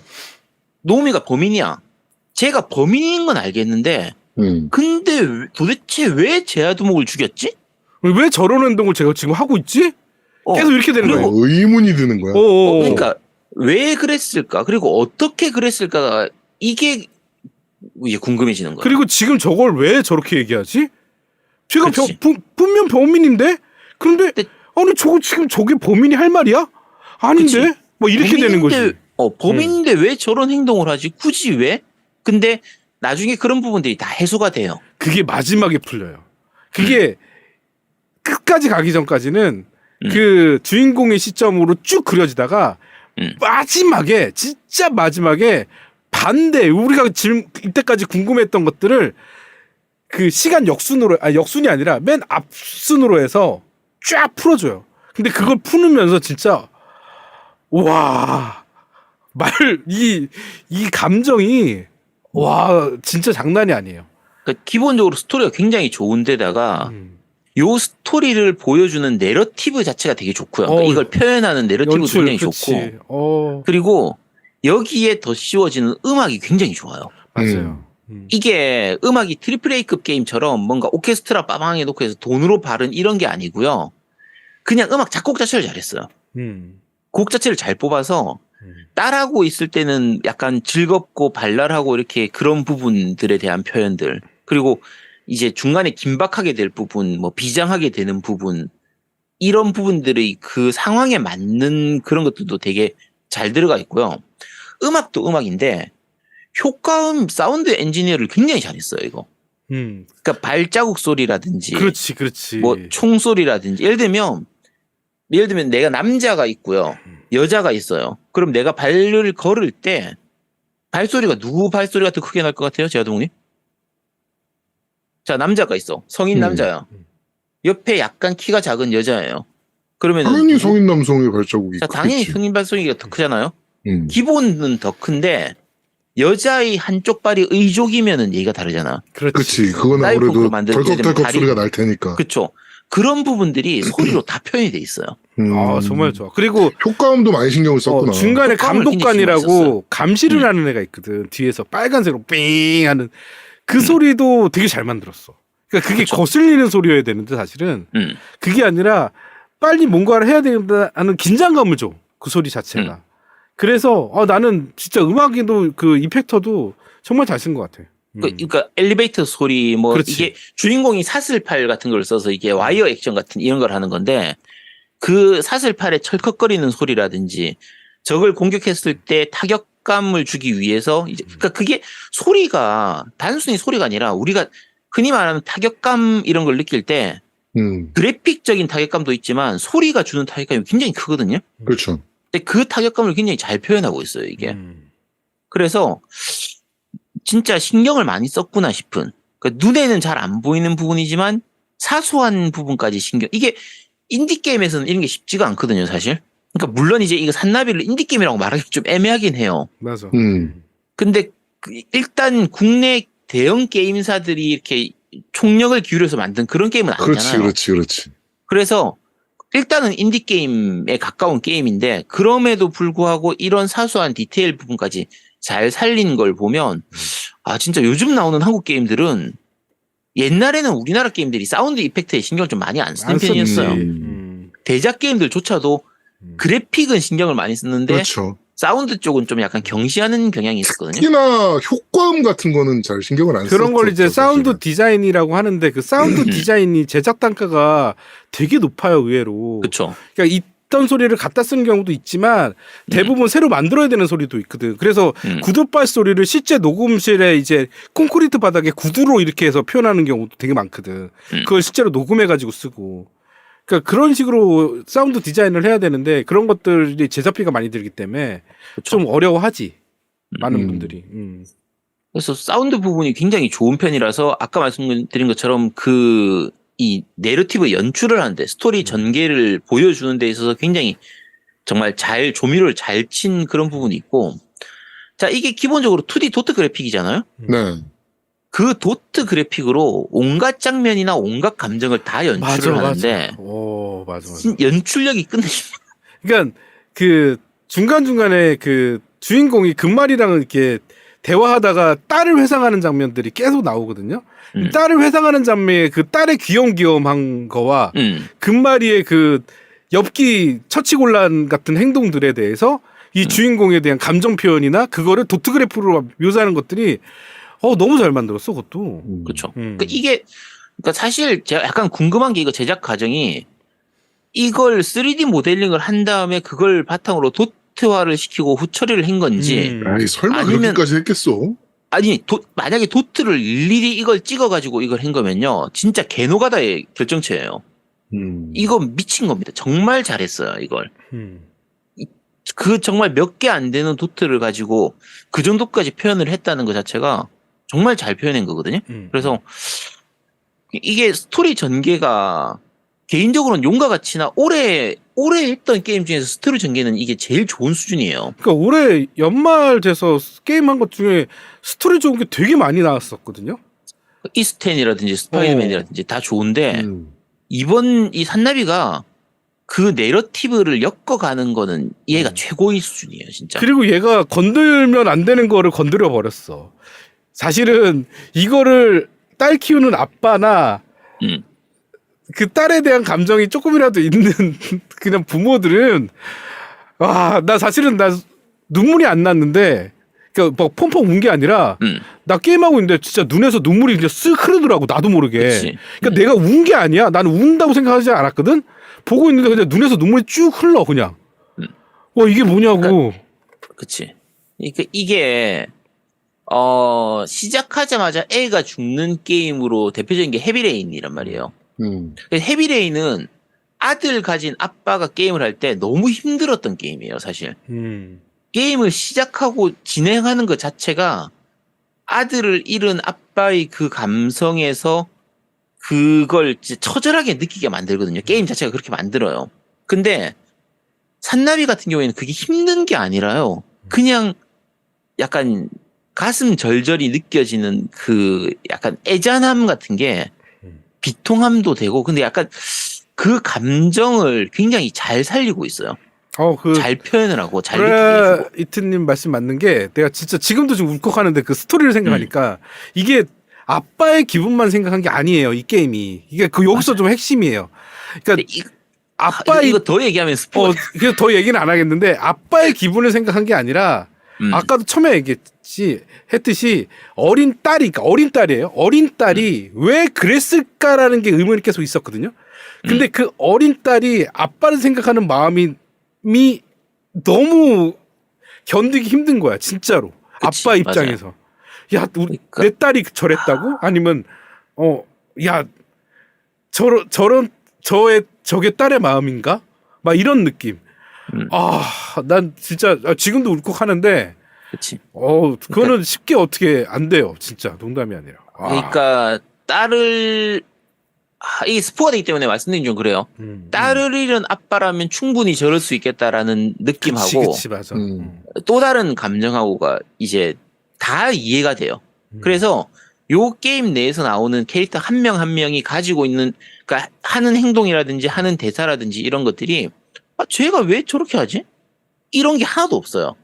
S2: 노미가 범인이야. 쟤가 범인인 건 알겠는데 근데 도대체 왜 제아두목을 죽였지?
S4: 왜 저런 행동을 제가 지금 하고 있지? 계속 이렇게 되는 거예요.
S1: 의문이 드는 거야.
S2: 그러니까 왜 그랬을까? 그리고 어떻게 그랬을까가 이게 궁금해지는 거예요.
S4: 그리고 지금 저걸 왜 저렇게 얘기하지? 제가 분명 범인인데? 그런데 아니 저게 범인이 할 말이야? 아닌데? 그치. 뭐 이렇게 되는 거지.
S2: 범인인데 왜 저런 행동을 하지? 굳이 왜? 근데 나중에 그런 부분들이 다 해소가 돼요.
S4: 그게 마지막에 풀려요. 그게 끝까지 가기 전까지는 그 주인공의 시점으로 쭉 그려지다가 마지막에 진짜 마지막에 반대 우리가 지금 이때까지 궁금했던 것들을 그 시간 역순이 아니라 맨 앞순으로 해서 쫙 풀어줘요. 근데 그걸 풀으면서 진짜 와 이 감정이 와 진짜 장난이 아니에요.
S2: 그러니까 기본적으로 스토리가 굉장히 좋은데다가 요 스토리를 보여주는 내러티브 자체가 되게 좋고요. 그러니까 이걸 표현하는 내러티브 굉장히 좋고 그리고 여기에 더 씌워지는 음악이 굉장히 좋아요.
S4: 맞아요.
S2: 이게 음악이 트리플 A급 게임처럼 뭔가 오케스트라 빠방해 놓고 해서 돈으로 바른 이런 게 아니고요. 그냥 음악 작곡 자체를 잘했어요. 곡 자체를 잘 뽑아서 딸하고 있을 때는 약간 즐겁고 발랄하고 이렇게 그런 부분들에 대한 표현들 그리고 이제 중간에 긴박하게 될 부분 뭐 비장하게 되는 부분 이런 부분들의 그 상황에 맞는 그런 것들도 되게 잘 들어가 있고요. 음악도 음악인데 효과음 사운드 엔지니어를 굉장히 잘했어요 이거. 그러니까 발자국 소리라든지
S4: 그렇지
S2: 뭐 총소리라든지 예를 들면 내가 남자가 있고요 여자가 있어요. 그럼 내가 발을 걸을 때 발소리가 누구 발소리가 더 크게 날 것 같아요 제아동님? 자 남자가 있어 성인 남자야. 옆에 약간 키가 작은 여자예요. 그러면은
S1: 당연히 성인 남성의 발자국이
S2: 자, 당연히
S1: 크겠지.
S2: 성인 발성이가 더 크잖아요. 기본은 더 큰데 여자의 한쪽 발이 의족이면은 얘기가 다르잖아.
S1: 그렇지. 그거는
S2: 사이버펑크로
S1: 아무래도
S2: 만들 때
S1: 덜컥덜컥
S2: 발이-
S1: 소리가 날 테니까.
S2: 그렇죠. 그런 부분들이 소리로 다 표현이 돼 있어요.
S4: 아, 정말 좋아. 그리고
S1: 효과음도 많이 신경을 썼구나.
S4: 중간에
S2: 효과음을 굉장히 신경
S4: 감독관이라고
S2: 썼어요.
S4: 감시를 하는 애가 있거든. 뒤에서 빨간색으로 삥 하는 그 소리도 되게 잘 만들었어. 그러니까 그게
S2: 그쵸.
S4: 거슬리는 소리여야 되는데 사실은 그게 아니라 빨리 뭔가를 해야 된다는 긴장감을 줘. 그 소리 자체가. 그래서 나는 진짜 음악에도 그 이펙터도 정말 잘 쓴 것 같아.
S2: 그러니까 엘리베이터 소리 뭐
S4: 그렇지.
S2: 이게 주인공이 사슬팔 같은 걸 써서 이게 와이어 액션 같은 이런 걸 하는 건데 그 사슬팔의 철컥거리는 소리라든지 적을 공격했을 때 타격감을 주기 위해서 이제 그러니까 그게 소리가 단순히 소리가 아니라 우리가 흔히 말하는 타격감 이런 걸 느낄 때 그래픽적인 타격감도 있지만 소리가 주는 타격감이 굉장히 크거든요.
S1: 그렇죠.
S2: 근데 그 타격감을 굉장히 잘 표현하고 있어요, 이게. 그래서 진짜 신경을 많이 썼구나 싶은. 그러니까 눈에는 잘 안 보이는 부분이지만 사소한 부분까지 이게 인디게임에서는 이런 게 쉽지가 않거든요, 사실. 그러니까 물론 이제 이거 산나비를 인디게임이라고 말하기 좀 애매하긴 해요.
S4: 맞아.
S2: 근데 일단 국내 대형 게임사들이 이렇게 총력을 기울여서 만든 그런 게임은 아니잖아요.
S1: 그렇지.
S2: 그래서 일단은 인디게임에 가까운 게임인데 그럼에도 불구하고 이런 사소한 디테일 부분까지 잘 살린 걸 보면 진짜 요즘 나오는 한국 게임들은 옛날에는 우리나라 게임들이 사운드 이펙트에 신경을 좀 많이 안 쓰는 편이었어요. 대작 게임들조차도 그래픽은 신경을 많이 쓰는데
S1: 그렇죠.
S2: 사운드 쪽은 좀 약간 경시하는 경향이 있었거든요.
S1: 특히나 효과음 같은 거는 잘 신경을 안 썼죠.
S4: 그런 걸 이제 사운드 디자인이라고 하는데 그 사운드 디자인이 제작 단가가 되게 높아요, 의외로.
S2: 그렇죠.
S4: 그러니까 있던 소리를 갖다 쓰는 경우도 있지만 대부분 새로 만들어야 되는 소리도 있거든. 그래서 구두발 소리를 실제 녹음실에 이제 콘크리트 바닥에 구두로 이렇게 해서 표현하는 경우도 되게 많거든. 그걸 실제로 녹음해가지고 쓰고. 그러니까 그런 식으로 사운드 디자인을 해야 되는데 그런 것들이 제작비가 많이 들기 때문에
S2: 그쵸.
S4: 좀 어려워하지. 많은 분들이.
S2: 그래서 사운드 부분이 굉장히 좋은 편이라서 아까 말씀드린 것처럼 이 내러티브 연출을 하는데 스토리 전개를 보여주는 데 있어서 굉장히 정말 조미료를 잘 친 그런 부분이 있고 자 이게 기본적으로 2D 도트 그래픽이잖아요.
S1: 네.
S2: 그 도트 그래픽으로 온갖 장면이나 온갖 감정을 다 연출을 하는데
S4: 맞아.
S2: 연출력이 끝내줍니다.
S4: 그러니까 그 중간중간에 그 주인공이 금말이랑 이렇게 대화하다가 딸을 회상하는 장면들이 계속 나오거든요. 딸을 회상하는 장면에 그 딸의 귀염귀염한 거와 금말이의 그 엽기 처치곤란 같은 행동들에 대해서 이 주인공에 대한 감정 표현이나 그거를 도트 그래프로 묘사하는 것들이 너무 잘 만들었어, 그것도.
S2: 그렇죠. 그러니까 그러니까 사실 제가 약간 궁금한 게 이거 제작 과정이 이걸 3D 모델링을 한 다음에 그걸 바탕으로 도트화를 시키고 후처리를 한 건지
S1: 아이, 설마
S2: 아니면-
S1: 그렇게까지 했겠어?
S2: 아니 만약에 도트를 일일이 이걸 찍어가지고 이걸 한 거면요 진짜 개노가다의 결정체예요. 이거 미친 겁니다. 정말 잘했어요 이걸. 그 정말 몇 개 안 되는 도트를 가지고 그 정도까지 표현을 했다는 것 자체가 정말 잘 표현한 거거든요. 그래서 이게 스토리 전개가 개인적으로는 용과 같이나 오래 했던 게임 중에서 스토리 전개는 이게 제일 좋은 수준이에요.
S4: 그러니까 올해 연말 돼서 게임한 것 중에 스토리 좋은 게 되게 많이 나왔었거든요.
S2: 이스텐이라든지 스파이더맨이라든지 다 좋은데 이번 이 산나비가 그 내러티브를 엮어가는 거는 얘가 최고의 수준이에요, 진짜.
S4: 그리고 얘가 건들면 안 되는 거를 건드려 버렸어. 사실은 이거를 딸 키우는 아빠나 그 딸에 대한 감정이 조금이라도 있는 그냥 부모들은 나 사실은 눈물이 안 났는데 그러니까 막 펑펑 운 게 아니라 나 게임하고 있는데 진짜 눈에서 눈물이 그냥 쓱 흐르더라고 나도 모르게.
S2: 그치.
S4: 그러니까 내가 운 게 아니야. 나는 운다고 생각하지 않았거든. 보고 있는데 그냥 눈에서 눈물이 쭉 흘러 그냥. 이게 뭐냐고.
S2: 그치. 이게 시작하자마자 애가 죽는 게임으로 대표적인 게 헤비레인이란 말이에요. 헤비레인은 아들 가진 아빠가 게임을 할 때 너무 힘들었던 게임이에요, 사실. 게임을 시작하고 진행하는 것 자체가 아들을 잃은 아빠의 그 감성에서 그걸 진짜 처절하게 느끼게 만들거든요. 게임 자체가 그렇게 만들어요. 근데 산나비 같은 경우에는 그게 힘든 게 아니라요. 그냥 약간 가슴 절절히 느껴지는 그 약간 애잔함 같은 게 비통함도 되고 근데 약간 그 감정을 굉장히 잘 살리고 있어요. 잘 표현을 하고 잘 느끼게 해주고.
S4: 이트님 말씀 맞는 게 내가 진짜 지금도 좀 울컥하는데 그 스토리를 생각하니까 이게 아빠의 기분만 생각한 게 아니에요. 이 게임이. 이게 그 여기서 좀 핵심이에요. 그러니까
S2: 이거 더 얘기하면 스포.
S4: 그래서 더 얘기는 안 하겠는데 아빠의 기분을 생각한 게 아니라 아까도 처음에 했듯이 어린 딸이에요. 어린 딸이 왜 그랬을까라는 게 의문이 계속 있었거든요. 근데 그 어린 딸이 아빠를 생각하는 마음이 너무 견디기 힘든 거야, 진짜로.
S2: 그치,
S4: 아빠 입장에서. 야,
S2: 그러니까.
S4: 내 딸이 저랬다고? 아니면 야, 저게 딸의 마음인가? 막 이런 느낌. 난 진짜 지금도 울컥하는데.
S2: 그치.
S4: 그거는 쉽게 어떻게 안 돼요, 진짜. 농담이 아니라.
S2: 그러니까 딸을 이 스포가 되기 때문에 말씀드린 좀 그래요. 딸을 잃은 아빠라면 충분히 저럴 수 있겠다라는 느낌하고
S4: 그치, 맞아.
S2: 또 다른 감정하고가 이제 다 이해가 돼요. 그래서 요 게임 내에서 나오는 캐릭터 한 명 한 명이 가지고 있는 그러니까 하는 행동이라든지 하는 대사라든지 이런 것들이 쟤가 왜 저렇게 하지? 이런 게 하나도 없어요.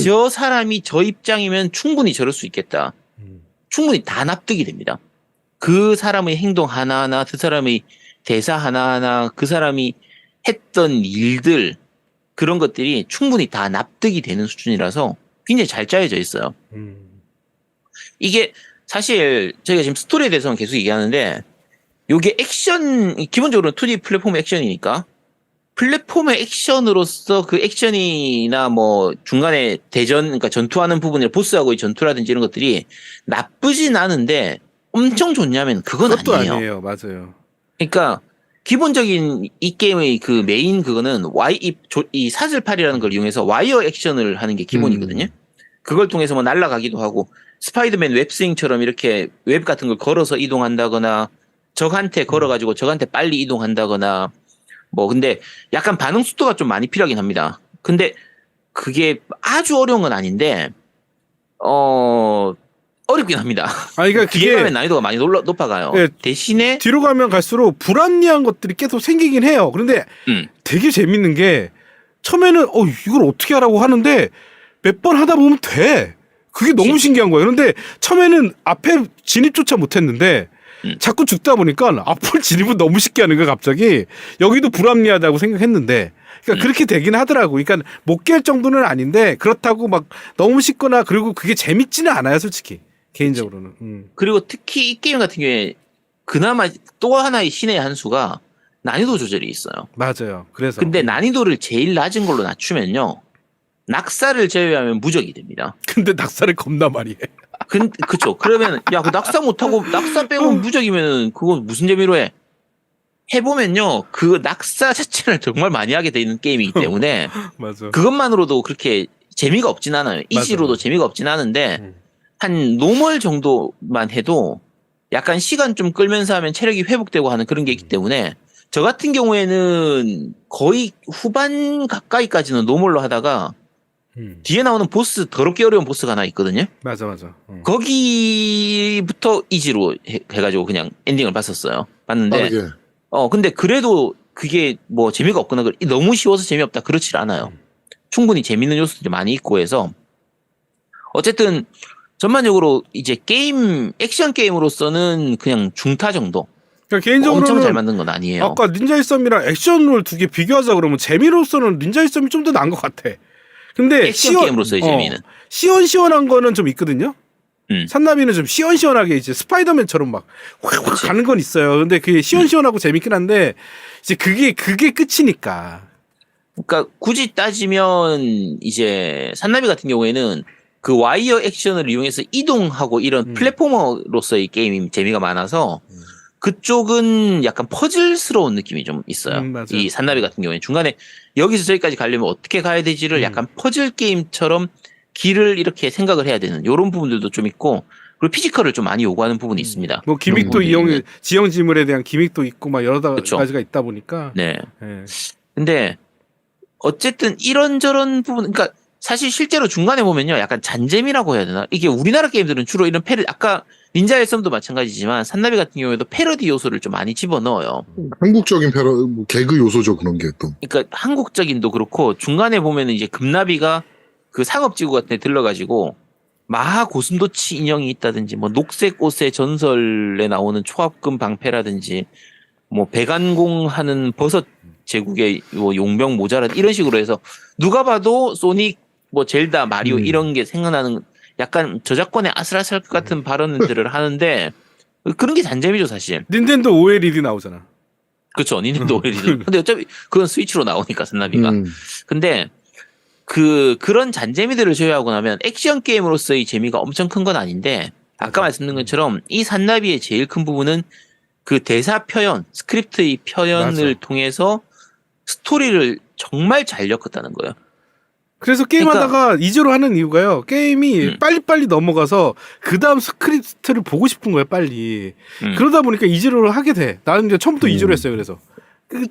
S2: 저 사람이 저 입장이면 충분히 저럴 수 있겠다. 충분히 다 납득이 됩니다. 그 사람의 행동 하나하나, 그 사람의 대사 하나하나, 그 사람이 했던 일들 그런 것들이 충분히 다 납득이 되는 수준이라서 굉장히 잘 짜여져 있어요. 이게 사실 저희가 지금 스토리에 대해서는 계속 얘기하는데 요게 액션 기본적으로 2D 플랫폼 액션이니까 플랫폼의 액션으로서 그 액션이나 뭐 중간에 그러니까 전투하는 부분에 보스하고의 전투라든지 이런 것들이 나쁘진 않은데 엄청 좋냐면 그건
S4: 그것도
S2: 아니에요.
S4: 맞아요.
S2: 그러니까 기본적인 이 게임의 그 메인 그거는 이 사슬팔이라는 걸 이용해서 와이어 액션을 하는 게 기본이거든요. 그걸 통해서 뭐 날아가기도 하고 스파이더맨 웹스윙처럼 이렇게 웹 같은 걸 걸어서 이동한다거나 적한테 걸어가지고 적한테 빨리 이동한다거나 뭐 근데 약간 반응 속도가 좀 많이 필요하긴 합니다. 근데 그게 아주 어려운 건 아닌데 어렵긴 합니다.
S4: 그러니까
S2: 뒤에 가면 난이도가 많이 높아가요.
S4: 네,
S2: 대신에
S4: 뒤로 가면 갈수록 불합리한 것들이 계속 생기긴 해요. 그런데 되게 재밌는 게 처음에는 이걸 어떻게 하라고 하는데 몇 번 하다 보면 돼. 그게 너무 신기한 거예요. 그런데 처음에는 앞에 진입조차 못했는데 자꾸 죽다 보니까 앞을 진입을 너무 쉽게 하는 거야 갑자기. 여기도 불합리하다고 생각했는데 그러니까 그렇게 되긴 하더라고. 그러니까 못 깰 정도는 아닌데 그렇다고 막 너무 쉽거나 그리고 그게 재밌지는 않아요 솔직히 개인적으로는.
S2: 그리고 특히 이 게임 같은 경우에 그나마 또 하나의 신의 한 수가 난이도 조절이 있어요.
S4: 맞아요. 그래서
S2: 근데 난이도를 제일 낮은 걸로 낮추면요 낙사를 제외하면 무적이 됩니다.
S4: 근데 낙사를 겁나 많이 해.
S2: 그쵸. 그러면 야 그 낙사 못하고 낙사 빼고 무적이면은 그거 무슨 재미로 해? 해보면요 그 낙사 자체를 정말 많이 하게 돼 있는 게임이기 때문에
S4: 맞아.
S2: 그것만으로도 그렇게 재미가 없진 않아요. 이지로도 재미가 없진 않은데 한 노멀 정도만 해도 약간 시간 좀 끌면서 하면 체력이 회복되고 하는 그런 게 있기 때문에 저 같은 경우에는 거의 후반 가까이까지는 노멀로 하다가 뒤에 나오는 보스 더럽게 어려운 보스가 하나 있거든요.
S4: 맞아.
S2: 거기부터 이지로 해가지고 그냥 엔딩을 봤는데 근데 그래도 그게 뭐 재미가 없거나 너무 쉬워서 재미없다 그렇지 않아요. 충분히 재밌는 요소들이 많이 있고 해서 어쨌든 전반적으로 이제 액션 게임으로서는 그냥 중타 정도.
S4: 그러니까 개인적으로는
S2: 엄청 잘 만든 건 아니에요.
S4: 아까 닌자 일섬이랑 액션을 두 개 비교하자 그러면 재미로서는 닌자 일섬이 좀 더 나은 것 같아. 근데
S2: 액션 게임으로서의 재미는
S4: 시원시원한 거는 좀 있거든요. 산나비는 좀 시원시원하게 이제 스파이더맨처럼 막 확 가는 건 있어요. 근데 그게 시원시원하고 재밌긴 한데 이제 그게 끝이니까.
S2: 그러니까 굳이 따지면 이제 산나비 같은 경우에는 그 와이어 액션을 이용해서 이동하고 이런 플랫포머로서의 게임이 재미가 많아서 그쪽은 약간 퍼즐스러운 느낌이 좀 있어요. 이 산나비 같은 경우에는 중간에 여기서 저기까지 가려면 어떻게 가야 되지를 약간 퍼즐 게임처럼 길을 이렇게 생각을 해야 되는 이런 부분들도 좀 있고 그리고 피지컬을 좀 많이 요구하는 부분이 있습니다.
S4: 뭐 기믹도 지형 지물에 대한 기믹도 있고 막 여러
S2: 그쵸.
S4: 가지가 있다 보니까.
S2: 네.
S4: 네.
S2: 근데 어쨌든 이런저런 부분, 그러니까 사실 실제로 중간에 보면요, 약간 잔재미라고 해야 되나? 이게 우리나라 게임들은 주로 이런 아까 닌자의 썸도 마찬가지지만 산나비 같은 경우에도 패러디 요소를 좀 많이 집어넣어요.
S1: 한국적인 뭐 개그 요소죠, 그런 게 또.
S2: 그러니까 한국적인도 그렇고 중간에 보면은 이제 금나비가 그 상업지구 같은 데 들러가지고 마하 고슴도치 인형이 있다든지 뭐 녹색 옷의 전설에 나오는 초합금 방패라든지 뭐 배관공하는 버섯 제국의 뭐 용병 모자라 이런 식으로 해서 누가 봐도 소닉 뭐 젤다 마리오 이런 게 생각나는 약간 저작권에 아슬아슬할 것 같은 발언들을 하는데 그런 게 잔재미죠 사실.
S4: 닌텐도 OLED 나오잖아.
S2: 그렇죠. 닌텐도 OLED. 근데 어차피 그건 스위치로 나오니까 산나비가. 근데 그런 잔재미들을 제외하고 나면 액션 게임으로서의 재미가 엄청 큰 건 아닌데 아까 말씀드린 것처럼 이 산나비의 제일 큰 부분은 그 대사 표현, 스크립트의 표현을
S4: 맞아.
S2: 통해서 스토리를 정말 잘 엮었다는 거예요.
S4: 그래서 게임하다가 이주로 하는 이유가요. 게임이 빨리빨리 넘어가서 그 다음 스크립트를 보고 싶은 거예요, 빨리. 그러다 보니까 이주를 하게 돼. 나는 이제 처음부터 이주를 했어요, 그래서.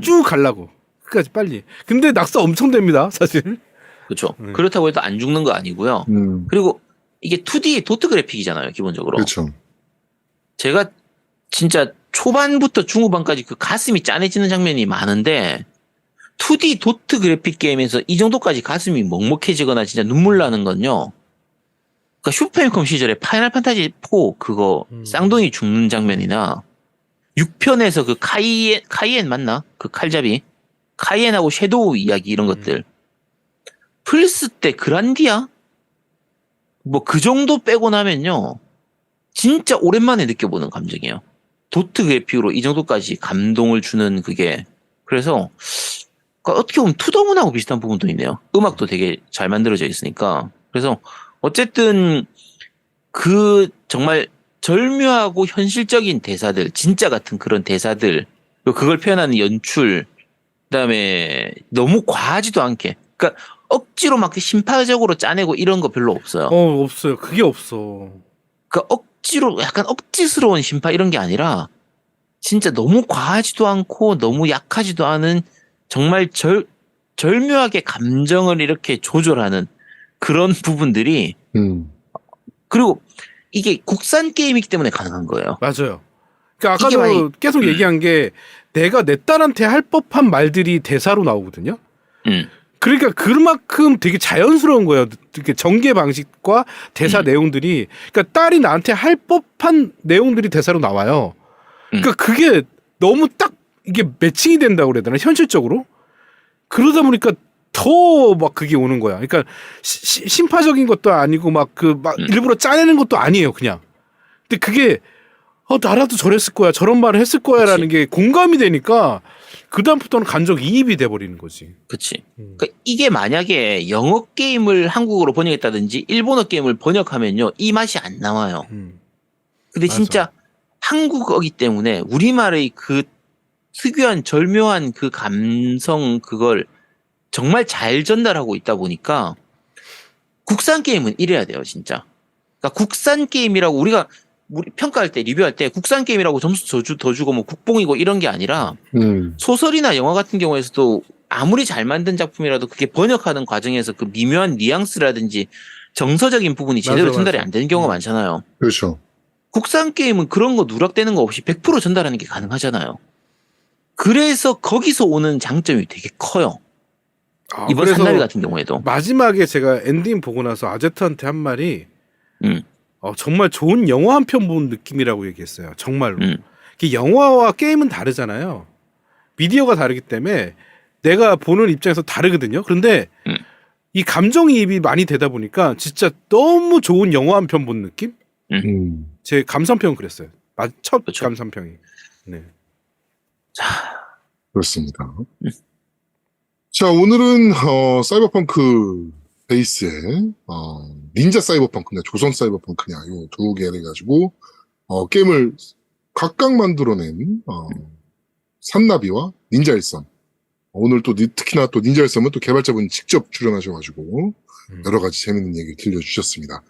S4: 쭉 가려고. 끝까지 빨리. 근데 낙서 엄청 됩니다, 사실.
S2: 그렇죠. 그렇다고 해도 안 죽는 거 아니고요. 그리고 이게 2D 도트 그래픽이잖아요, 기본적으로.
S1: 그렇죠.
S2: 제가 진짜 초반부터 중후반까지 그 가슴이 짠해지는 장면이 많은데 2D 도트 그래픽 게임에서 이 정도까지 가슴이 먹먹해지거나 진짜 눈물 나는 건요. 그러니까 슈퍼패미컴 시절에 파이널 판타지 4 그거 쌍둥이 죽는 장면이나 6편에서 그 카이엔 맞나? 그 칼잡이 카이엔하고 섀도우 이야기 이런 것들. 플스 때 그란디아? 뭐 그 정도 빼고 나면요. 진짜 오랜만에 느껴보는 감정이에요. 도트 그래픽으로 이 정도까지 감동을 주는 그게. 그래서 그러니까 어떻게 보면 투더문하고 비슷한 부분도 있네요. 음악도 되게 잘 만들어져 있으니까. 그래서 어쨌든 그 정말 절묘하고 현실적인 대사들, 진짜 같은 그런 대사들, 그걸 표현하는 연출, 그다음에 너무 과하지도 않게. 그러니까 억지로 막 심파적으로 짜내고 이런 거 별로 없어요.
S4: 없어요. 그게 없어.
S2: 그러니까 억지로 약간 억지스러운 심파 이런 게 아니라 진짜 너무 과하지도 않고 너무 약하지도 않은 정말 절묘하게 감정을 이렇게 조절하는 그런 부분들이 그리고 이게 국산 게임이기 때문에 가능한 거예요.
S4: 맞아요. 그러니까 아까도 계속 얘기한 게 내가 내 딸한테 할 법한 말들이 대사로 나오거든요. 그러니까 그만큼 되게 자연스러운 거예요. 이렇게 전개 방식과 대사 내용들이. 그러니까 딸이 나한테 할 법한 내용들이 대사로 나와요. 그러니까 그게 너무 딱 이게 매칭이 된다고 그래야 되나 현실적으로. 그러다 보니까 더 막 그게 오는 거야. 그러니까 심파적인 것도 아니고 막 일부러 짜내는 것도 아니에요, 그냥. 근데 그게 나라도 저랬을 거야, 저런 말을 했을 거야라는 게 공감이 되니까 그 다음부터는 감정이입이 돼버리는 거지.
S2: 그렇지. 그러니까 이게 만약에 영어 게임을 한국어로 번역했다든지 일본어 게임을 번역하면요, 이 맛이 안 나와요. 근데 진짜 한국어기 때문에 우리말의 그 특유한 절묘한 그 감성 그걸 정말 잘 전달하고 있다 보니까 국산 게임은 이래야 돼요, 진짜. 그러니까 국산 게임이라고 우리 평가할 때 리뷰할 때 국산 게임이라고 점수 더 주고 뭐 국뽕이고 이런 게 아니라 소설이나 영화 같은 경우에서도 아무리 잘 만든 작품이라도 그게 번역하는 과정에서 그 미묘한 뉘앙스라든지 정서적인 부분이 제대로 전달이 안 되는 경우가 많잖아요.
S1: 그렇죠.
S2: 국산 게임은 그런 거 누락되는 거 없이 100% 전달하는 게 가능하잖아요. 그래서 거기서 오는 장점이 되게 커요. 이번 산나비 같은 경우에도. 마지막에
S4: 제가 엔딩 보고 나서 아제트한테 한 말이 정말 좋은 영화 한 편 본 느낌이라고 얘기했어요. 정말로. 영화와 게임은 다르잖아요. 미디어가 다르기 때문에 내가 보는 입장에서 다르거든요. 그런데 이 감정이입이 많이 되다 보니까 진짜 너무 좋은 영화 한 편 본 느낌? 제 감상평은 그랬어요. 첫 그렇죠. 감상평이. 네.
S2: 자,
S1: 그렇습니다. 자, 오늘은 사이버펑크 베이스에 닌자 사이버펑크냐 조선 사이버펑크냐 요 두 개를 가지고 게임을 각각 만들어낸 산나비와 닌자 일섬. 오늘 또 특히나 또 닌자 일섬은 또 개발자분이 직접 출연하셔가지고 여러 가지 재밌는 얘기를 들려주셨습니다.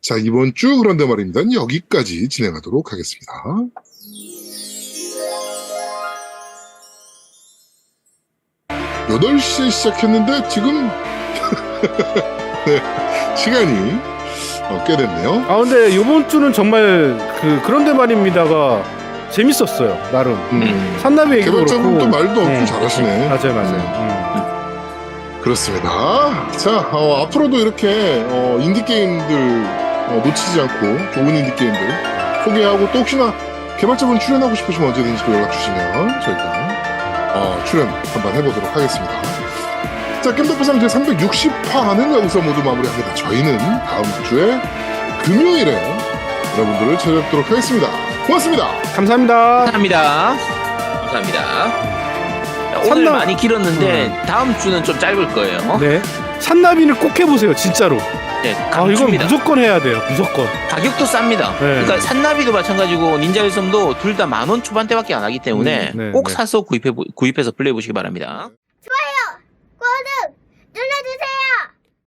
S1: 자, 이번 주 그런데 말입니다. 여기까지 진행하도록 하겠습니다. 8시에 시작했는데 지금 네, 시간이 꽤 됐네요.
S4: 아 근데 이번 주는 정말 그런데 말입니다가 재밌었어요 나름. 산나비 얘기도 그렇고.
S1: 개발자분도 말도 엄청 잘하시네.
S4: 맞아요.
S1: 그렇습니다. 자, 앞으로도 이렇게 인디 게임들 놓치지 않고 좋은 인디 게임들 소개하고 또 혹시나 개발자분 출연하고 싶으시면 언제든지 또 연락 주시면 저희가 출연 한번 해보도록 하겠습니다. 자, 겜덕비상 제360화는 여기서 모두 마무리합니다. 저희는 다음 주에 금요일에 여러분들을 찾아뵙도록 하겠습니다. 고맙습니다.
S4: 감사합니다.
S2: 오늘 많이 길었는데 다음 주는 좀 짧을 거예요.
S4: 네. 산나비를 꼭 해보세요, 진짜로.
S2: 네,
S4: 이건
S2: 강추입니다.
S4: 무조건 해야 돼요, 무조건.
S2: 가격도 쌉니다.
S4: 네.
S2: 그러니까 산나비도 마찬가지고 닌자 일섬도 둘 다 10,000원 초반대밖에 안 하기 때문에
S4: 네,
S2: 꼭
S4: 네.
S2: 사서 구입해서 플레이해 보시기 바랍니다.
S5: 구독!